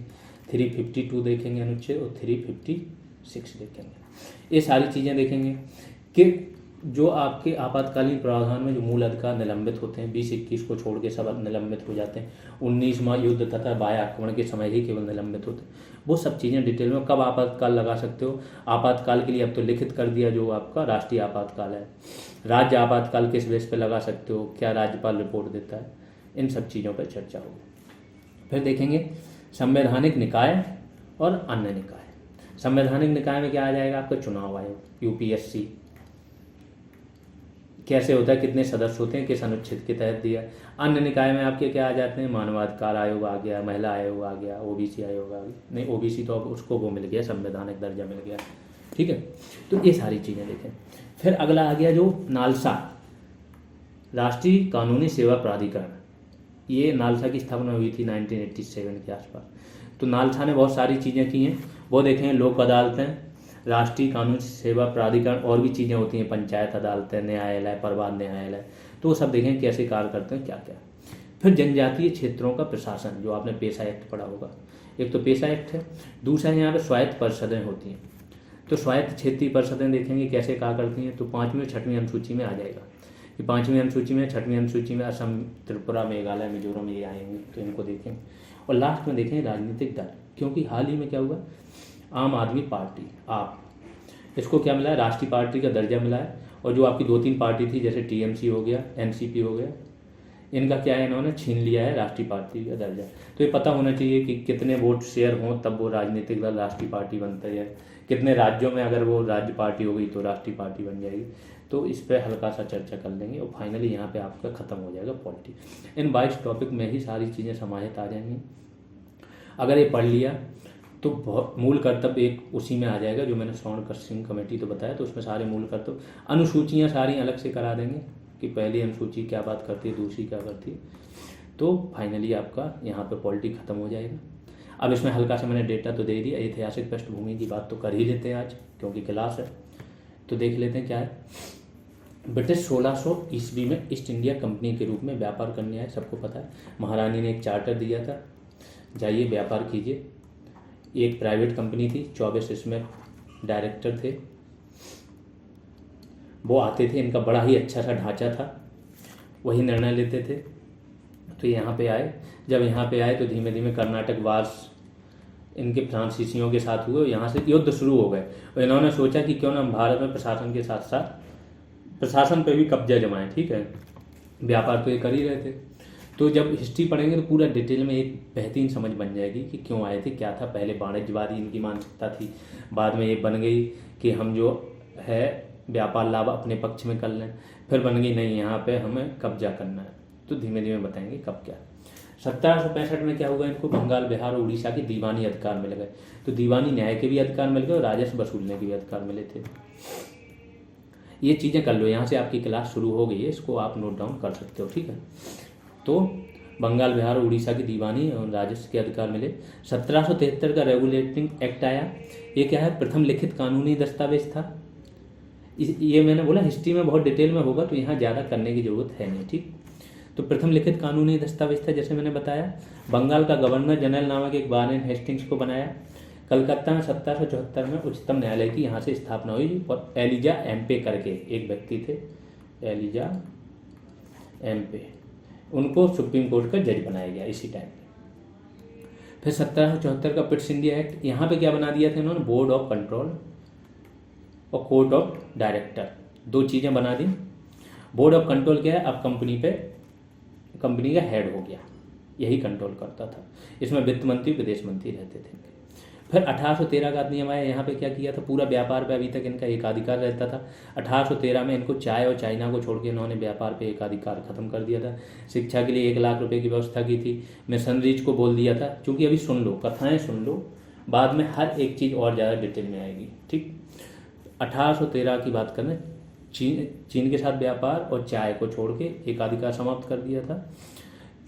352 देखेंगे अनुच्छेद, और 356 देखेंगे। ये सारी चीज़ें देखेंगे कि जो आपके आपातकालीन प्रावधान में जो मूल अधिकार निलंबित होते हैं, 20-21 को छोड़ के सब निलंबित हो जाते हैं। 19वां युद्ध तथा बाह्य आक्रमण के समय ही केवल निलंबित होते हैं। वो सब चीज़ें डिटेल में, कब आपातकाल लगा सकते हो, आपातकाल के लिए अब तो लिखित कर दिया जो आपका राष्ट्रीय आपातकाल है। राज्य आपातकाल किस बेस पे लगा सकते हो, क्या राज्यपाल रिपोर्ट देता है, इन सब चीज़ों पर चर्चा होगी। फिर देखेंगे संवैधानिक निकाय और अन्य निकाय। संवैधानिक निकाय में क्या आ जाएगा, आपका चुनाव आयोग, यूपीएससी कैसे होता है, कितने सदस्य होते हैं, किस अनुच्छेद के तहत दिया। अन्य निकाय में आपके क्या आ जाते हैं, मानवाधिकार आयोग आ गया, महिला आयोग आ गया, ओबीसी आयोग आ गया, नहीं ओबीसी तो अब उसको वो मिल गया, संवैधानिक दर्जा मिल गया, ठीक है। तो ये सारी चीज़ें देखें। फिर अगला आ गया जो नालसा, राष्ट्रीय कानूनी सेवा प्राधिकरण। ये नालसा की स्थापना हुई थी 1987 के आसपास। तो नालसा ने बहुत सारी चीज़ें की हैं, वो देखें। लोक अदालतें, राष्ट्रीय कानूनी सेवा प्राधिकरण, और भी चीज़ें होती हैं, पंचायत अदालतें, न्यायालय, परिवार न्यायालय, तो वो सब देखें कैसे कार्य करते हैं, क्या क्या। फिर जनजातीय क्षेत्रों का प्रशासन, जो आपने पेशा एक्ट पढ़ा होगा, एक तो पेशा एक्ट है, दूसरा यहाँ पे स्वायत्त परिषदें होती हैं। तो स्वायत्त क्षेत्रीय परिषदें देखेंगे कैसे कार्य करती हैं। तो 5वीं और 6वीं अनुसूची में आ जाएगा कि 5वीं अनुसूची में, 6वीं अनुसूची में असम, त्रिपुरा, मेघालय, मिजोरम ये आएंगे, तो इनको देखें। और लास्ट में देखें राजनीतिक दल, क्योंकि हाल ही में क्या हुआ, आम आदमी पार्टी आप, इसको क्या मिला है, राष्ट्रीय पार्टी का दर्जा मिला है। और जो आपकी 2-3 पार्टी थी जैसे टीएमसी हो गया, एनसीपी हो गया, इनका क्या है, इन्होंने छीन लिया है राष्ट्रीय पार्टी का दर्जा। तो ये पता होना चाहिए कि कितने वोट शेयर हों तब वो राजनीतिक दल राष्ट्रीय पार्टी बनता है, कितने राज्यों में अगर वो राज्य पार्टी हो गई तो राष्ट्रीय पार्टी बन जाएगी। तो इस पर हल्का सा चर्चा कर लेंगे और फाइनली यहाँ पे आपका ख़त्म हो जाएगा पॉलिटी। इन 22 टॉपिक में ही सारी चीज़ें समाहित आ जाएंगी। अगर ये पढ़ लिया तो बहुत मूल कर्तव्य एक उसी में आ जाएगा जो मैंने श्रवण कृषि कमेटी तो बताया, तो उसमें सारे मूल कर्तव्य, अनुसूचियाँ सारी अलग से करा देंगे कि पहली अनुसूची क्या बात करती है, दूसरी क्या करती है। तो फाइनली आपका यहाँ पे पॉलिटी ख़त्म हो जाएगा। अब इसमें हल्का सा मैंने डेटा तो दे दिया, ऐतिहासिक पृष्ठभूमि की बात तो कर ही लेते हैं आज क्योंकि क्लास है। तो देख लेते हैं क्या है। ब्रिटिश 1600 ईस्वी में ईस्ट इंडिया कंपनी के रूप में व्यापार करने आए, सबको पता है। महारानी ने एक चार्टर दिया था, जाइए व्यापार कीजिए। एक प्राइवेट कंपनी थी, 24 इसमें डायरेक्टर थे, वो आते थे, इनका बड़ा ही अच्छा सा ढांचा था, वही निर्णय लेते थे। तो यहाँ पे आए, जब यहाँ पे आए तो धीमे धीमे कर्नाटक वार्स इनके फ्रांसीसियों के साथ हुए, यहाँ से युद्ध शुरू हो गए। और इन्होंने सोचा कि क्यों ना हम भारत में प्रशासन के साथ साथ प्रशासन पे भी कब्जा जमाएं, ठीक है, व्यापार तो ये कर ही रहे थे। तो जब हिस्ट्री पढ़ेंगे तो पूरा डिटेल में एक बेहतरीन समझ बन जाएगी कि क्यों आए थे, क्या था। पहले वाणिज्यवादी इनकी मानसिकता थी, बाद में ये बन गई कि हम जो है व्यापार लाभ अपने पक्ष में कर लें, फिर बन गई नहीं यहाँ पे हमें कब्जा करना है। तो धीमे धीमे बताएंगे कब क्या। 1765 में क्या हुआ, इनको बंगाल, बिहार और उड़ीसा के दीवानी अधिकार मिल गए। तो दीवानी न्याय के भी अधिकार मिल गए और राजस्व वसूलने के भी अधिकार मिले थे। ये चीज़ें कर लो, यहाँ से आपकी क्लास शुरू हो गई है, इसको आप नोट डाउन कर सकते हो, ठीक है। तो बंगाल, बिहार और उड़ीसा की दीवानी और राजस्व के अधिकार मिले। 1773 का रेगुलेटिंग एक्ट आया। ये क्या है, प्रथम लिखित कानूनी दस्तावेज था। ये मैंने बोला हिस्ट्री में बहुत डिटेल में होगा तो यहाँ ज़्यादा करने की जरूरत है नहीं, ठीक। तो प्रथम लिखित कानूनी दस्तावेज था, जैसे मैंने बताया। बंगाल का गवर्नर जनरल नामक एक वारेन हेस्टिंग्स को बनाया। कलकत्ता में 1774 में उच्चतम न्यायालय की यहाँ से स्थापना हुई और एलिजा एम्पे करके एक व्यक्ति थे, एलिजा एम्पे, उनको सुप्रीम कोर्ट का जज बनाया गया इसी टाइम पे। फिर 1774 का पिट्स इंडिया एक्ट, यहाँ पे क्या बना दिया था इन्होंने, बोर्ड ऑफ कंट्रोल और कोर्ट ऑफ डायरेक्टर, दो चीज़ें बना दी। बोर्ड ऑफ कंट्रोल क्या है, अब कंपनी का हेड हो गया, यही कंट्रोल करता था। इसमें वित्त मंत्री, विदेश मंत्री रहते थे। फिर 1813 का अधिनियम आया। यहाँ पे क्या किया था, पूरा व्यापार पे अभी तक इनका एकाधिकार रहता था। 1813 में इनको चाय और चाइना को छोड़ के इन्होंने व्यापार पे एकाधिकार खत्म कर दिया था। शिक्षा के लिए 1 लाख रुपए की व्यवस्था की थी। मिशनरीज को बोल दिया था, क्योंकि अभी सुन लो, कथाएं सुन लो, बाद में हर एक चीज़ और ज़्यादा डिटेल में आएगी, ठीक। 1813 की बात करें, चीन के साथ व्यापार और चाय को छोड़ के एकाधिकार समाप्त कर दिया था।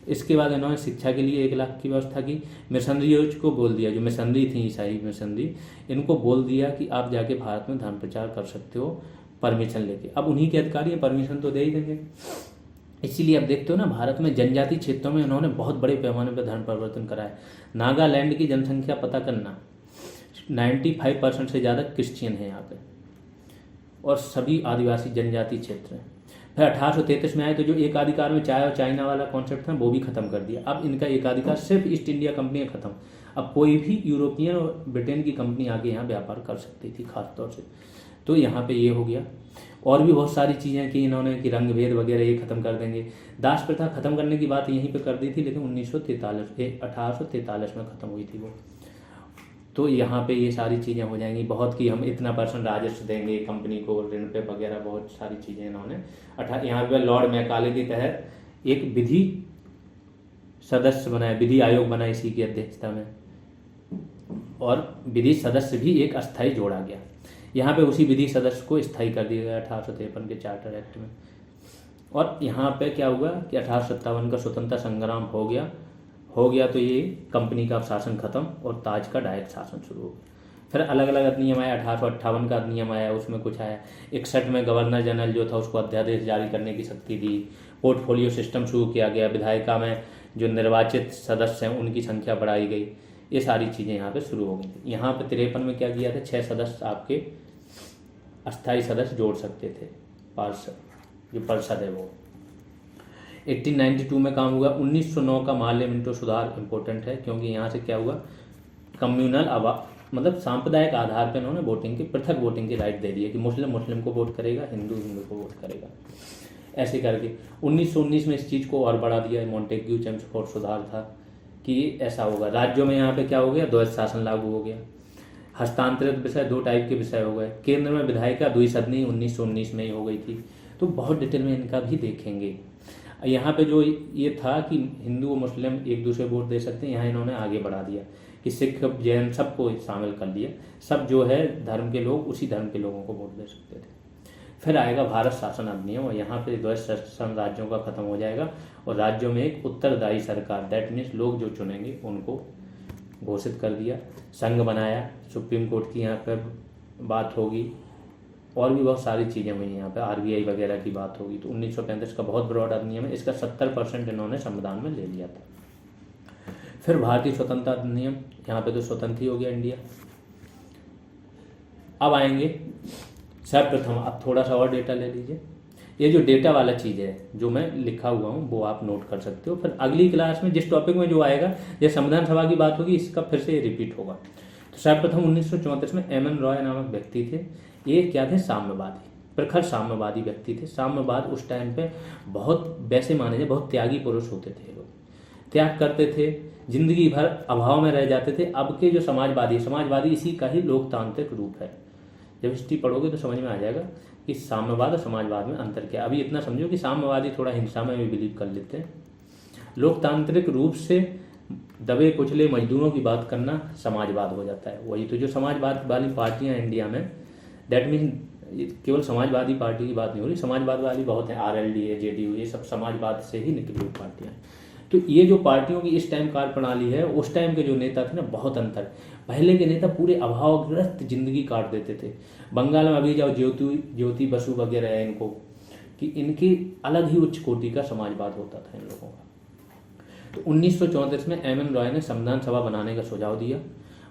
इसके बाद इन्होंने शिक्षा के लिए 1 लाख की व्यवस्था की। मिशनरीज को बोल दिया, जो मिशनरी थी ईसाई मिशनरी, इनको बोल दिया कि आप जाके भारत में धर्म प्रचार कर सकते हो परमिशन लेके। अब उन्हीं के अधिकारी हैं, परमिशन तो दे ही देंगे। इसीलिए अब देखते हो ना, भारत में जनजाति क्षेत्रों में इन्होंने बहुत बड़े पैमाने पर धर्म परिवर्तन कराया। नागालैंड की जनसंख्या पता करना, 95% से ज़्यादा क्रिश्चियन है यहाँ पे, और सभी आदिवासी जनजाति क्षेत्र हैं। फिर 1833 में आए तो जो एकाधिकार में चाय और चाइना वाला कॉन्सेप्ट था वो भी खत्म कर दिया। अब इनका एकाधिकार सिर्फ ईस्ट इंडिया कंपनी खत्म। अब कोई भी यूरोपियन और ब्रिटेन की कंपनी आके यहाँ व्यापार कर सकती थी खास तौर से। तो यहाँ पे ये हो गया। और भी बहुत सारी चीज़ें की इन्होंने कि रंग भेद वगैरह ये खत्म कर देंगे। दास प्रथा खत्म करने की बात यहीं पे कर दी थी, लेकिन 1843 में ख़त्म हुई थी वो। तो यहाँ पे ये सारी चीज़ें हो जाएंगी बहुत, कि हम इतना % राजस्व देंगे कंपनी को, ऋण पे वगैरह बहुत सारी चीज़ें इन्होंने। यहाँ पे लॉर्ड मैकाले के तहत एक विधि सदस्य बनाया, विधि आयोग बना इसी की अध्यक्षता में, और विधि सदस्य भी एक अस्थायी जोड़ा गया। यहाँ पे उसी विधि सदस्य को स्थायी कर दिया गया 1853 के चार्टर एक्ट में। और यहाँ पे क्या हुआ कि 1857 का स्वतंत्रता संग्राम हो गया तो ये कंपनी का शासन खत्म और ताज का डायरेक्ट शासन शुरू हो गया। फिर अलग अलग अधिनियम आया। 1858 का अधिनियम आया, उसमें कुछ आया। 61 में गवर्नर जनरल जो था उसको अध्यादेश जारी करने की शक्ति दी। पोर्टफोलियो सिस्टम शुरू किया गया। विधायिका में जो निर्वाचित सदस्य हैं उनकी संख्या बढ़ाई गई। ये सारी चीज़ें यहाँ पे शुरू हो गई। यहाँ पे 53 में क्या किया था, 6 सदस्य आपके अस्थायी सदस्य जोड़ सकते थे, पार्षद, जो परिषद है वो। 1892 में काम हुआ। 1909 का मार्ले मिंटो सुधार इंपॉर्टेंट है, क्योंकि यहाँ से क्या हुआ, कम्युनल मतलब सांप्रदायिक आधार पर इन्होंने वोटिंग की, पृथक वोटिंग की राइट दे दी है कि मुस्लिम मुस्लिम को वोट करेगा, हिंदू हिंदू को वोट करेगा, ऐसे करके। 1919 में इस चीज़ को और बढ़ा दिया, मॉन्टेग्यू चेम्सफोर्ड सुधार था कि ऐसा होगा। राज्यों में यहाँ पे क्या हो गया, द्वैध शासन लागू हो गया। हस्तांतरित विषय 2 टाइप के विषय हो गए। केंद्र में विधायिका द्विसदनी 1919 में ही हो गई थी। तो बहुत डिटेल में इनका भी देखेंगे। यहाँ पे जो ये था कि हिंदू और मुस्लिम एक दूसरे वोट दे सकते हैं, यहाँ इन्होंने आगे बढ़ा दिया कि सिख जैन सबको शामिल कर लिया, सब जो है धर्म के लोग उसी धर्म के लोगों को वोट दे सकते थे। फिर आएगा भारत शासन अधिनियम, और यहाँ पे द्वैध शासन राज्यों का खत्म हो जाएगा और राज्यों में एक उत्तरदायी सरकार, दैट मीन्स लोग जो चुनेंगे उनको घोषित कर दिया। संघ बनाया, सुप्रीम कोर्ट की यहाँ पर बात होगी, और भी बहुत सारी चीज़ें हुई यहाँ पे, आरबीआई वगैरह की बात होगी। तो 1935 का बहुत ब्रॉड अधिनियम है, इसका 70% इन्होंने संविधान में ले लिया था। फिर भारतीय स्वतंत्रता अधिनियम, यहाँ पे तो स्वतंत्र ही हो गया इंडिया। अब आएंगे सर्वप्रथम, अब थोड़ा सा और डेटा ले लीजिए। ये जो डेटा वाला चीज़ है जो मैं लिखा हुआ हूँ वो आप नोट कर सकते हो। फिर अगली क्लास में जिस टॉपिक में जो आएगा, जैसे संविधान सभा की बात होगी, इसका फिर से रिपीट होगा। तो सर्वप्रथम 1934 में एम एन रॉय नामक व्यक्ति थे। ये क्या थे, साम्यवादी, प्रखर साम्यवादी व्यक्ति थे। साम्यवाद उस टाइम पे बहुत वैसे माने जाए बहुत त्यागी पुरुष होते थे। लोग त्याग करते थे, जिंदगी भर अभाव में रह जाते थे। अब के जो समाजवादी इसी का ही लोकतांत्रिक रूप है। जब हिस्ट्री पढ़ोगे तो समझ में आ जाएगा कि साम्यवाद और समाजवाद में अंतर क्या है। अभी इतना समझो कि साम्यवादी थोड़ा हिंसा में भी बिलीव कर लेते हैं। लोकतांत्रिक रूप से दबे कुचले मजदूरों की बात करना समाजवाद हो जाता है। वही तो जो समाजवाद वाली पार्टियां इंडिया में, दैट मीन केवल समाजवादी पार्टी की बात नहीं हो रही, समाजवाद वाली बहुत है, आरएलडी है, जेडीयू, ये सब समाजवाद से ही निकली हुई पार्टियां हैं। तो ये जो पार्टियों की इस टाइम कार्य प्रणाली है, उस टाइम के जो नेता थे ना, बहुत अंतर। पहले के नेता पूरे अभावग्रस्त जिंदगी काट देते थे। बंगाल में अभी जाओ, ज्योति बसु वगैरह है, इनको कि इनकी अलग ही उच्च कोटि का समाजवाद होता था इन लोगों का। तो 1934 में एम एन रॉय ने संविधान सभा बनाने का सुझाव दिया।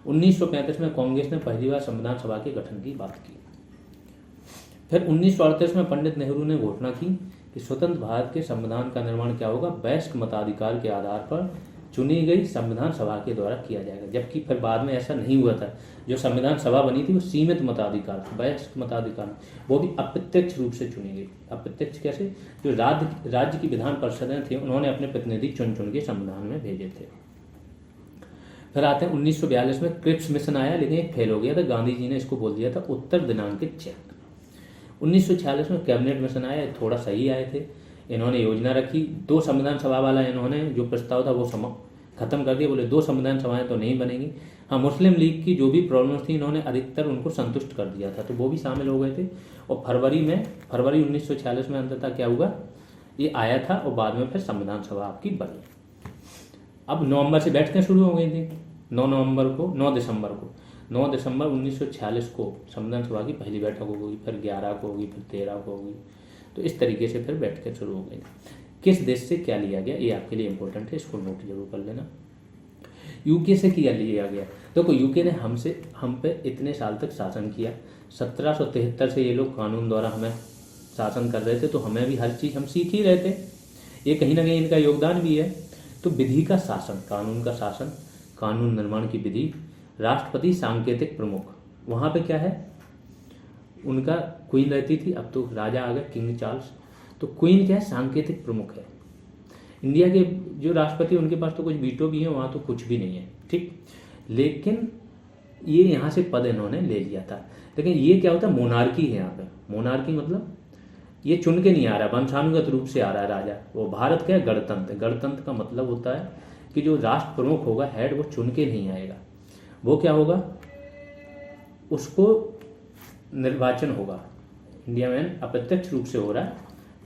1935 में कांग्रेस ने पहली बार संविधान सभा के गठन की बात की। फिर 1938 में पंडित नेहरू ने घोषणा की कि स्वतंत्र भारत के संविधान का निर्माण क्या होगा, वयस्क मताधिकार के आधार पर चुनी गई संविधान सभा के द्वारा किया जाएगा। जबकि फिर बाद में ऐसा नहीं हुआ था। जो संविधान सभा बनी थी वो सीमित मताधिकार, वयस्क मताधिकार, वो भी अप्रत्यक्ष रूप से चुनी गई। अप्रत्यक्ष कैसे, जो राज्य की विधान परिषदें थी उन्होंने अपने प्रतिनिधि चुन चुन के संविधान में भेजे थे। फिर आते हैं 1942 में क्रिप्स मिशन आया, लेकिन एक फेल हो गया था। गांधी जी ने इसको बोल दिया था उत्तर दिनांकित चेक। 1946 में कैबिनेट मिशन आया, थोड़ा सही आए थे। इन्होंने योजना रखी, 2 संविधान सभा वाला इन्होंने जो प्रस्ताव था वो खत्म कर दिया। बोले 2 संविधान सभाएं तो नहीं बनेंगी। हाँ, मुस्लिम लीग की जो भी प्रॉब्लम्स थी इन्होंने अधिकतर उनको संतुष्ट कर दिया था, तो वो भी शामिल हो गए थे। और फरवरी 1946 में अंततः क्या हुआ, ये आया था और बाद में फिर संविधान सभा आपकी बनी। अब नवंबर से बैठकें शुरू हो गई थी। 9 दिसंबर 1946 को संविधान सभा की पहली बैठक होगी, फिर 11 को होगी, फिर 13 को होगी। तो इस तरीके से फिर बैठकें शुरू हो गई। किस देश से क्या लिया गया, ये आपके लिए इंपॉर्टेंट है, इसको नोट जरूर कर लेना। यूके से क्या लिया गया, देखो यूके ने हम पे इतने साल तक शासन किया। 1773 से ये लोग कानून द्वारा हमें शासन कर रहे थे, तो हमें भी हर चीज़ हम सीख ही रहे थे। ये कहीं ना कहीं इनका योगदान भी है। तो विधि का शासन, कानून का शासन, कानून निर्माण की विधि, राष्ट्रपति सांकेतिक प्रमुख। वहाँ पे क्या है, उनका क्वीन रहती थी, अब तो राजा आ गए, किंग चार्ल्स। तो क्वीन क्या है, सांकेतिक प्रमुख है। इंडिया के जो राष्ट्रपति उनके पास तो कुछ वीटो भी है, वहाँ तो कुछ भी नहीं है, ठीक। लेकिन ये यहाँ से पद इन्होंने ले लिया था। लेकिन ये क्या होता है, मोनार्की है यहाँ पे। मोनार्की मतलब ये चुन के नहीं आ रहा, वंशानुगत रूप से आ रहा है राजा। वो भारत का है गणतंत्र। गणतंत्र का मतलब होता है कि जो राष्ट्र प्रमुख होगा, हेड, वो चुन के नहीं आएगा। वो क्या होगा, उसको निर्वाचन होगा। इंडिया में अप्रत्यक्ष रूप से हो रहा है,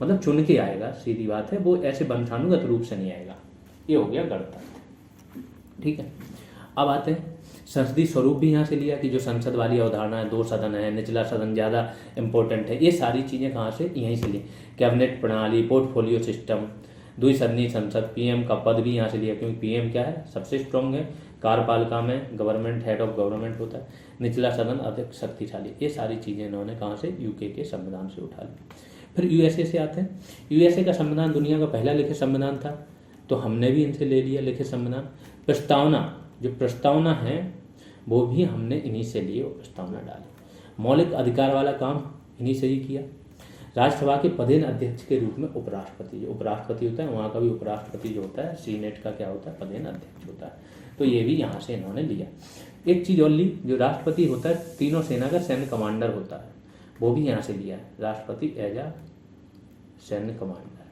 मतलब चुन के आएगा, सीधी बात है। वो ऐसे वंशानुगत रूप से नहीं आएगा। ये हो गया गणतंत्र, ठीक है। अब आते हैं संसदीय स्वरूप भी यहाँ से लिया कि जो संसद वाली अवधारणा है, 2 सदन है, निचला सदन ज़्यादा इंपॉर्टेंट है। ये सारी चीज़ें कहाँ से, यहीं से ली। कैबिनेट प्रणाली, पोर्टफोलियो सिस्टम, द्विसदनीय संसद, पीएम का पद भी यहाँ से लिया, क्योंकि पीएम क्या है, सबसे स्ट्रॉन्ग है। कार्यपालिका में गवर्नमेंट, हेड ऑफ गवर्नमेंट होता है। निचला सदन अधिक शक्तिशाली। ये सारी चीज़ें इन्होंने कहाँ से, यूके के संविधान से उठा ली। फिर यूएसए से आते हैं। यूएसए का संविधान दुनिया का पहला लिखित संविधान था, तो हमने भी इनसे ले लिया लिखित संविधान। प्रस्तावना, जो प्रस्तावना है वो भी हमने इन्हीं से लिए और प्रस्तावना डाली। मौलिक अधिकार वाला काम इन्हीं से ही किया। राज्यसभा के पदेन अध्यक्ष के रूप में उपराष्ट्रपति, जो उपराष्ट्रपति होता है वहाँ का भी उपराष्ट्रपति जो होता है, सीनेट का क्या होता है, पदेन अध्यक्ष होता है, तो ये भी यहाँ से इन्होंने लिया। एक चीज़ और ली, जो राष्ट्रपति होता है तीनों सेना का सैन्य कमांडर होता है, वो भी यहाँ से लिया है, राष्ट्रपति एज अ सैन्य कमांडर।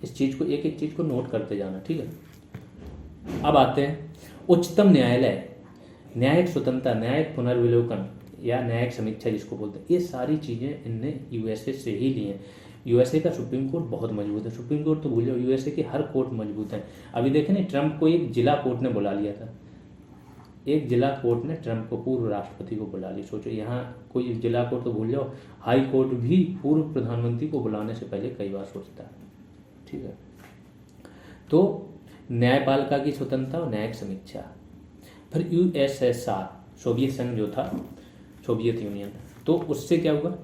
इस चीज़ को एक एक चीज़ को नोट करते जाना, ठीक है। अब आते हैं उच्चतम न्यायालय, न्यायिक स्वतंत्रता, न्यायिक पुनर्विलोकन या न्यायिक समीक्षा जिसको बोलते हैं, ये सारी चीज़ें इनने यूएसए से ही ली हैं। यूएसए का सुप्रीम कोर्ट बहुत मजबूत है, सुप्रीम कोर्ट तो भूल जाओ, यूएसए के हर कोर्ट मजबूत हैं। अभी देखें ना, ट्रंप को एक जिला कोर्ट ने बुला लिया था, एक जिला कोर्ट ने ट्रंप को, पूर्व राष्ट्रपति को बुला लिया। सोचो, यहाँ कोई जिला कोर्ट तो भूल जाओ, हाई कोर्ट भी पूर्व प्रधानमंत्री को बुलाने से पहले कई बार सोचता है, ठीक है। तो न्यायपालिका की स्वतंत्रता और न्यायिक समीक्षा। फिर यूएसएसआर, सोवियत संघ जो था, सोवियत यूनियन, तो उससे क्या हुआ,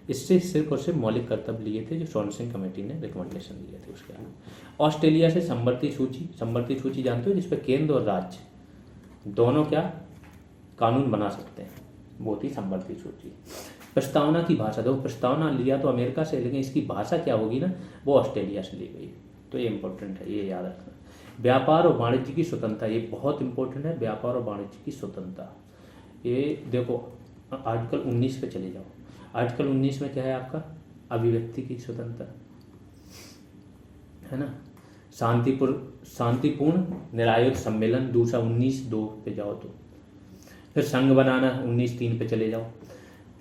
इससे सिर्फ और सिर्फ मौलिक कर्तव्य लिए थे जो सोरेनसन कमेटी ने रिकमेंडेशन दिए थे उसके अलावा। ऑस्ट्रेलिया से संवर्ती सूची, संवर्ती सूची जानते हो, जिसपे केंद्र और राज्य दोनों क्या कानून बना सकते हैं, वो थी संवर्ती सूची। प्रस्तावना की भाषा, देखो प्रस्तावना लिया तो अमेरिका से, लेकिन इसकी भाषा क्या होगी ना, वो ऑस्ट्रेलिया से ली गई, तो ये इंपॉर्टेंट है, ये याद रखना। व्यापार और वाणिज्य की स्वतंत्रता, ये बहुत इंपॉर्टेंट है, व्यापार और वाणिज्य की स्वतंत्रता। ये देखो आर्टिकल 19 पे चले जाओ, आर्टिकल 19 में क्या है आपका, अभिव्यक्ति की स्वतंत्रता है ना। शांतिपूर्ण निरायुध सम्मेलन, दूसरा 19(2) पे जाओ तो। फिर संघ बनाना 19(3) पे चले जाओ।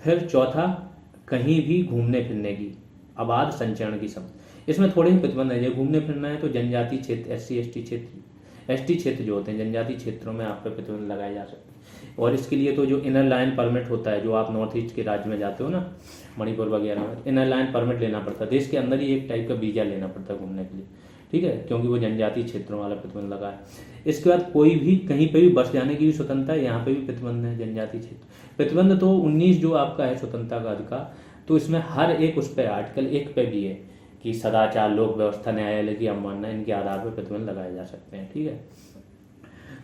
फिर चौथा, कहीं भी घूमने फिरने की, अबाध संचरण की सब, इसमें थोड़े ही प्रतिबंध है। घूमने फिरना है तो जनजाति क्षेत्र, एसटी क्षेत्र जो होते हैं, जनजाति क्षेत्रों में आप पे प्रतिबंध लगाए जा सकते हैं। और इसके लिए तो जो इनर लाइन परमिट होता है, जो आप नॉर्थ ईस्ट के राज्य में जाते हो ना, मणिपुर वगैरह में, इनर लाइन परमिट लेना पड़ता है, देश के अंदर ही एक टाइप का वीजा लेना पड़ता है घूमने के लिए, ठीक है, क्योंकि वो जनजाति क्षेत्रों वाला प्रतिबंध लगा है। इसके बाद कोई भी कहीं पे भी बस जाने की भी स्वतंत्रता है, यहाँ पे भी प्रतिबंध है जनजाति क्षेत्र। प्रतिबंध तो 19 जो आपका है स्वतंत्रता का अधिकार, तो इसमें हर एक उस पर आर्टिकल 1 पे भी है कि सदाचार, लोक व्यवस्था, न्यायालय की अवमानना, इनके आधार पर प्रतिबंध लगाए जा सकते हैं, ठीक है।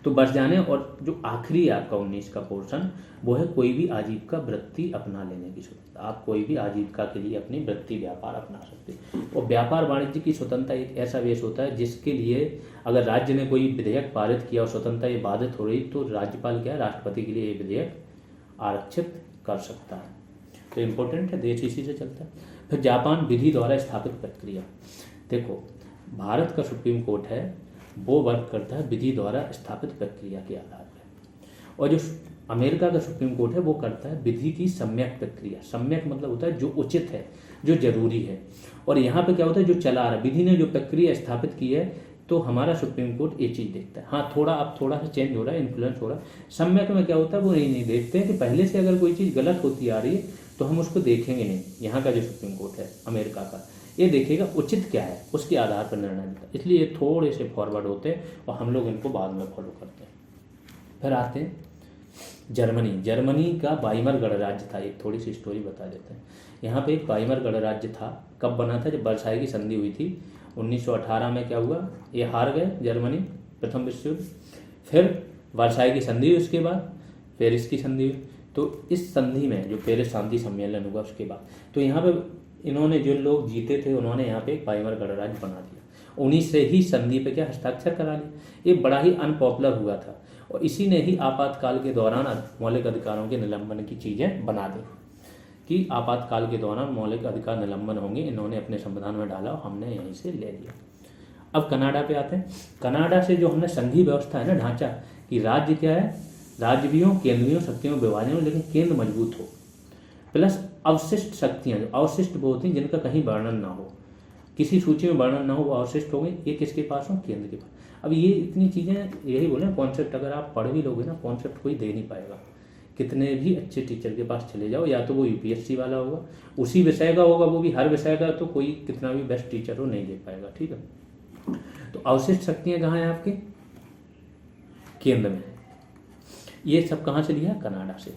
तो बस जाने, और जो आखिरी है आपका 19 का पोर्शन, वो है कोई भी आजीविका वृत्ति अपना लेने की स्वतंत्रता। आप कोई भी आजीविका के लिए अपनी वृत्ति, व्यापार अपना सकते हैं। और व्यापार वाणिज्य की स्वतंत्रता एक ऐसा वेश होता है जिसके लिए अगर राज्य ने कोई विधेयक पारित किया और स्वतंत्रता ये बाधित हो रही, तो राज्यपाल क्या है, राष्ट्रपति के लिए ये विधेयक आरक्षित कर सकता है। तो इम्पोर्टेंट है, देश इसी से चलता है। फिर जापान विधि द्वारा स्थापित प्रक्रिया, देखो भारत का सुप्रीम कोर्ट है वो वर्क करता है विधि द्वारा स्थापित प्रक्रिया के आधार पर, और जो अमेरिका का सुप्रीम कोर्ट है वो करता है विधि की सम्यक प्रक्रिया। सम्यक मतलब होता है जो उचित है, जो जरूरी है। और यहाँ पे क्या होता है, जो चला रहा है, विधि ने जो प्रक्रिया स्थापित की है, तो हमारा सुप्रीम कोर्ट ये चीज़ देखता है। हाँ, थोड़ा सा चेंज हो रहा है, इन्फ्लुएंस हो रहा है। सम्यक में क्या होता है, वो नहीं देखते हैं कि पहले से अगर कोई चीज़ गलत होती आ रही है तो हम उसको देखेंगे नहीं। यहाँ का जो सुप्रीम कोर्ट है अमेरिका का, ये देखेगा उचित क्या है, उसके आधार पर निर्णय लेता है। इसलिए ये थोड़े से फॉरवर्ड होते हैं और हम लोग इनको बाद में फॉलो करते हैं। फिर आते हैं जर्मनी का वाइमर गणराज्य था। एक थोड़ी सी स्टोरी बता देते हैं। यहाँ पे एक वाइमर गणराज्य था, कब बना था, जब वर्साई की संधि हुई थी 1918 में। क्या हुआ, ये हार गए जर्मनी प्रथम विश्व युद्ध। फिर वर्साई की संधि हुई, उसके बाद पेरिस की संधि हुई। तो इस संधि में जो पेरिस शांति सम्मेलन हुआ उसके बाद, तो यहाँ पे इन्होंने जो लोग जीते थे उन्होंने यहाँ पे एक वाइमर गणराज्य बना दिया। उन्हीं से ही संधि पे क्या हस्ताक्षर करा लिया। ये बड़ा ही अनपॉपुलर हुआ था और इसी ने ही आपातकाल के दौरान मौलिक अधिकारों के निलंबन की चीज़ें बना दी कि आपातकाल के दौरान मौलिक अधिकार निलंबन होंगे। इन्होंने अपने संविधान में डाला और हमने यहीं से ले लिया। अब कनाडा पे आते हैं। कनाडा से जो हमने संघीय व्यवस्था है ना, ढांचा कि राज्य क्या है, राज्य भी हो, केंद्र भी हो, शक्तियों में विभाजन हो, लेकिन केंद्र मजबूत हो, प्लस अवशिष्ट शक्तियाँ, जो अवशिष्ट वो होती हैं जिनका कहीं वर्णन ना हो, किसी सूची में वर्णन ना हो, वो अवशिष्ट हो गए। ये किसके पास हो, केंद्र के पास। अब ये इतनी चीज़ें, यही बोले कॉन्सेप्ट अगर आप पढ़ भी लोगे ना, कॉन्सेप्ट कोई दे नहीं पाएगा। कितने भी अच्छे टीचर के पास चले जाओ, या तो वो यूपीएससी वाला होगा, उसी विषय का होगा, वो भी हर विषय का, तो कोई कितना भी बेस्ट टीचर हो नहीं दे पाएगा, ठीक है। तो अवशिष्ट शक्तियाँ कहाँ हैं आपके, केंद्र में। ये सब कहाँ से लिया, कनाडा से।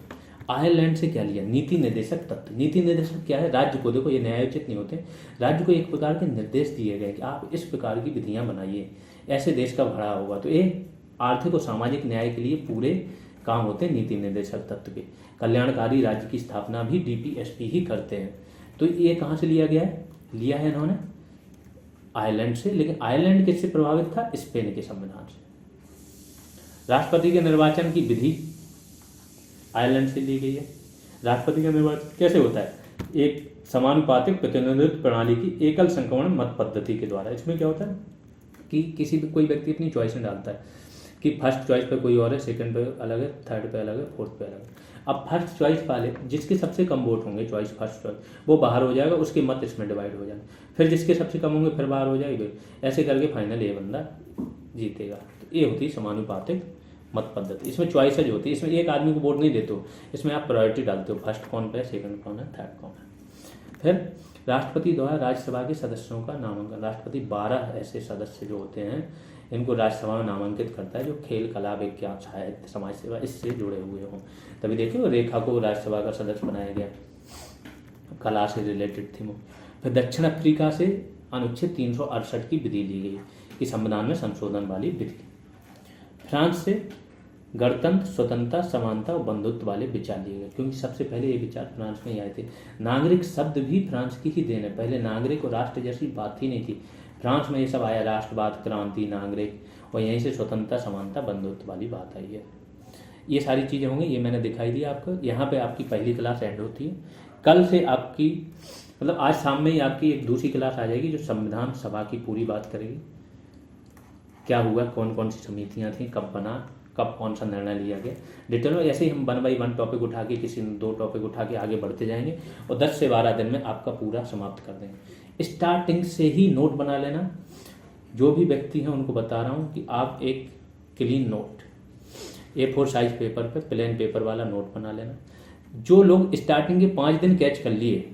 आयरलैंड से क्या लिया, नीति निर्देशक तत्व। नीति निर्देशक क्या है, राज्य को, देखो ये न्यायोचित नहीं होते, राज्य को एक प्रकार के निर्देश दिए गए कि आप इस प्रकार की विधियां बनाइए, ऐसे देश का भला होगा। तो ये आर्थिक और सामाजिक न्याय के लिए पूरे काम होते हैं नीति निर्देशक तत्व के। कल्याणकारी राज्य की स्थापना भी डीपीएसपी ही करते हैं। तो ये कहाँ से लिया गया है, लिया है इन्होंने आयरलैंड से। लेकिन आयरलैंड किससे प्रभावित था, स्पेन के संविधान से। राष्ट्रपति के निर्वाचन की विधि आयरलैंड से ली गई है। राष्ट्रपति का निर्वाचन कैसे होता है, एक समानुपातिक प्रतिनिधित्व प्रणाली की एकल संक्रमण मत पद्धति के द्वारा। इसमें क्या होता है कि किसी भी कोई व्यक्ति अपनी चॉइस में डालता है कि फर्स्ट चॉइस पे कोई और है, सेकंड पे अलग है, थर्ड पे अलग है, फोर्थ पे अलग है। अब फर्स्ट चॉइस वाले जिसके सबसे कम वोट होंगे, चॉइस फर्स्ट चॉइस, वो बाहर हो जाएगा, उसके मत इसमें डिवाइड हो जाएंगे। फिर जिसके सबसे कम होंगे फिर बाहर हो जाएंगे, ऐसे करके फाइनल ये बंदा जीतेगा। तो ये होती है समानुपातिक मत पद्धति। इसमें चॉइसेज होती है, इसमें एक आदमी को वोट नहीं देते हो, इसमें आप प्रायोरिटी डालते हो, फर्स्ट कौन पे है, सेकंड कौन है, थर्ड कौन है। फिर राष्ट्रपति द्वारा राज्यसभा के सदस्यों का नामांकन। राष्ट्रपति 12 ऐसे सदस्य जो होते हैं इनको राज्यसभा में नामांकित करता है जो खेल, कला, विज्ञान, साहित्य, समाज सेवा इससे जुड़े हुए हों। तभी देखिए रेखा को राज्यसभा का सदस्य बनाया गया, कला से रिलेटेड थी वो। फिर दक्षिण अफ्रीका से अनुच्छेद 368 की विधि ली गई कि संविधान में संशोधन वाली विधि। फ्रांस से गणतंत्र, स्वतंत्रता, समानता और बंधुत्व वाले विचार लिए गए, क्योंकि सबसे पहले ये विचार फ्रांस में ही आए थे। नागरिक शब्द भी फ्रांस की ही देन है, पहले नागरिक और राष्ट्र जैसी बात ही नहीं थी। फ्रांस में ये सब आया, राष्ट्रवाद, क्रांति, नागरिक, और यहीं से स्वतंत्रता, समानता, बंधुत्व वाली बात आई है। ये सारी चीज़ें होंगी, ये मैंने दिखाई दी आपको। यहाँ पे आपकी पहली क्लास एंड होती है। कल से आपकी मतलब आज शाम में ही आपकी एक दूसरी क्लास आ जाएगी जो संविधान सभा की पूरी बात करेगी, क्या हुआ, कौन कौन सी समितियाँ थी, कब बना, कब कौन सा निर्णय लिया गया, डिटेल में। ऐसे ही हम 1 बाई 1 टॉपिक उठा के, किसी 2 टॉपिक उठा के आगे बढ़ते जाएंगे और 10 से 12 दिन में आपका पूरा समाप्त कर देंगे। स्टार्टिंग से ही नोट बना लेना। जो भी व्यक्ति हैं उनको बता रहा हूँ कि आप एक clean note A4 size paper पे, प्लेन पेपर वाला नोट बना लेना। जो लोग स्टार्टिंग के 5 दिन कैच कर लिए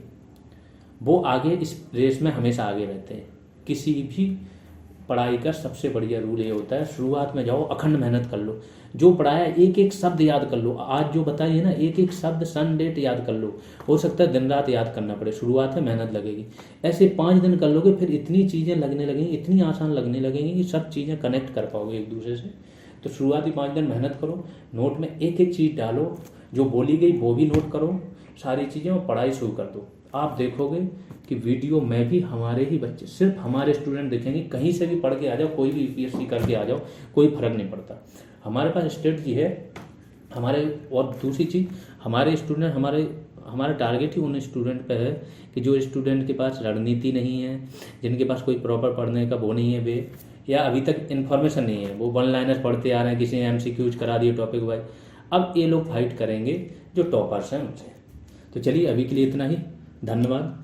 वो आगे इस रेस में हमेशा आगे रहते हैं। किसी भी पढ़ाई का सबसे बढ़िया रूल ये होता है, शुरुआत में जाओ, अखंड मेहनत कर लो। जो पढ़ाया एक एक शब्द याद कर लो, आज जो बताइए ना, एक एक शब्द, सन, डेट याद कर लो। हो सकता है दिन रात याद करना पड़े, शुरुआत में मेहनत लगेगी। ऐसे 5 दिन कर लोगे, फिर इतनी चीज़ें लगने लगेंगी, इतनी आसान लगने लगेंगी कि सब चीज़ें कनेक्ट कर पाओगे एक दूसरे से। तो शुरुआती 5 दिन मेहनत करो, नोट में एक एक चीज़ डालो, जो बोली गई वो भी नोट करो, सारी चीज़ें, और पढ़ाई शुरू कर दो। आप देखोगे कि वीडियो में भी हमारे ही बच्चे, सिर्फ हमारे स्टूडेंट देखेंगे। कहीं से भी पढ़ के आ जाओ, कोई भी यूपीएससी करके आ जाओ, कोई फर्क नहीं पड़ता। हमारे पास स्ट्रेटजी है हमारे। और दूसरी चीज़, हमारे स्टूडेंट, हमारा टारगेट ही उन स्टूडेंट पे है कि जो स्टूडेंट के पास रणनीति नहीं है, जिनके पास कोई प्रॉपर पढ़ने का वो नहीं है, वे या अभी तक इन्फॉर्मेशन नहीं है, वो 1 लाइनर पढ़ते आ रहे हैं, किसी ने MCQs करा दिए टॉपिक वाइज। अब ये लोग फाइट करेंगे जो टॉपर्स हैं उनसे। तो चलिए अभी के लिए इतना ही, धन्यवाद।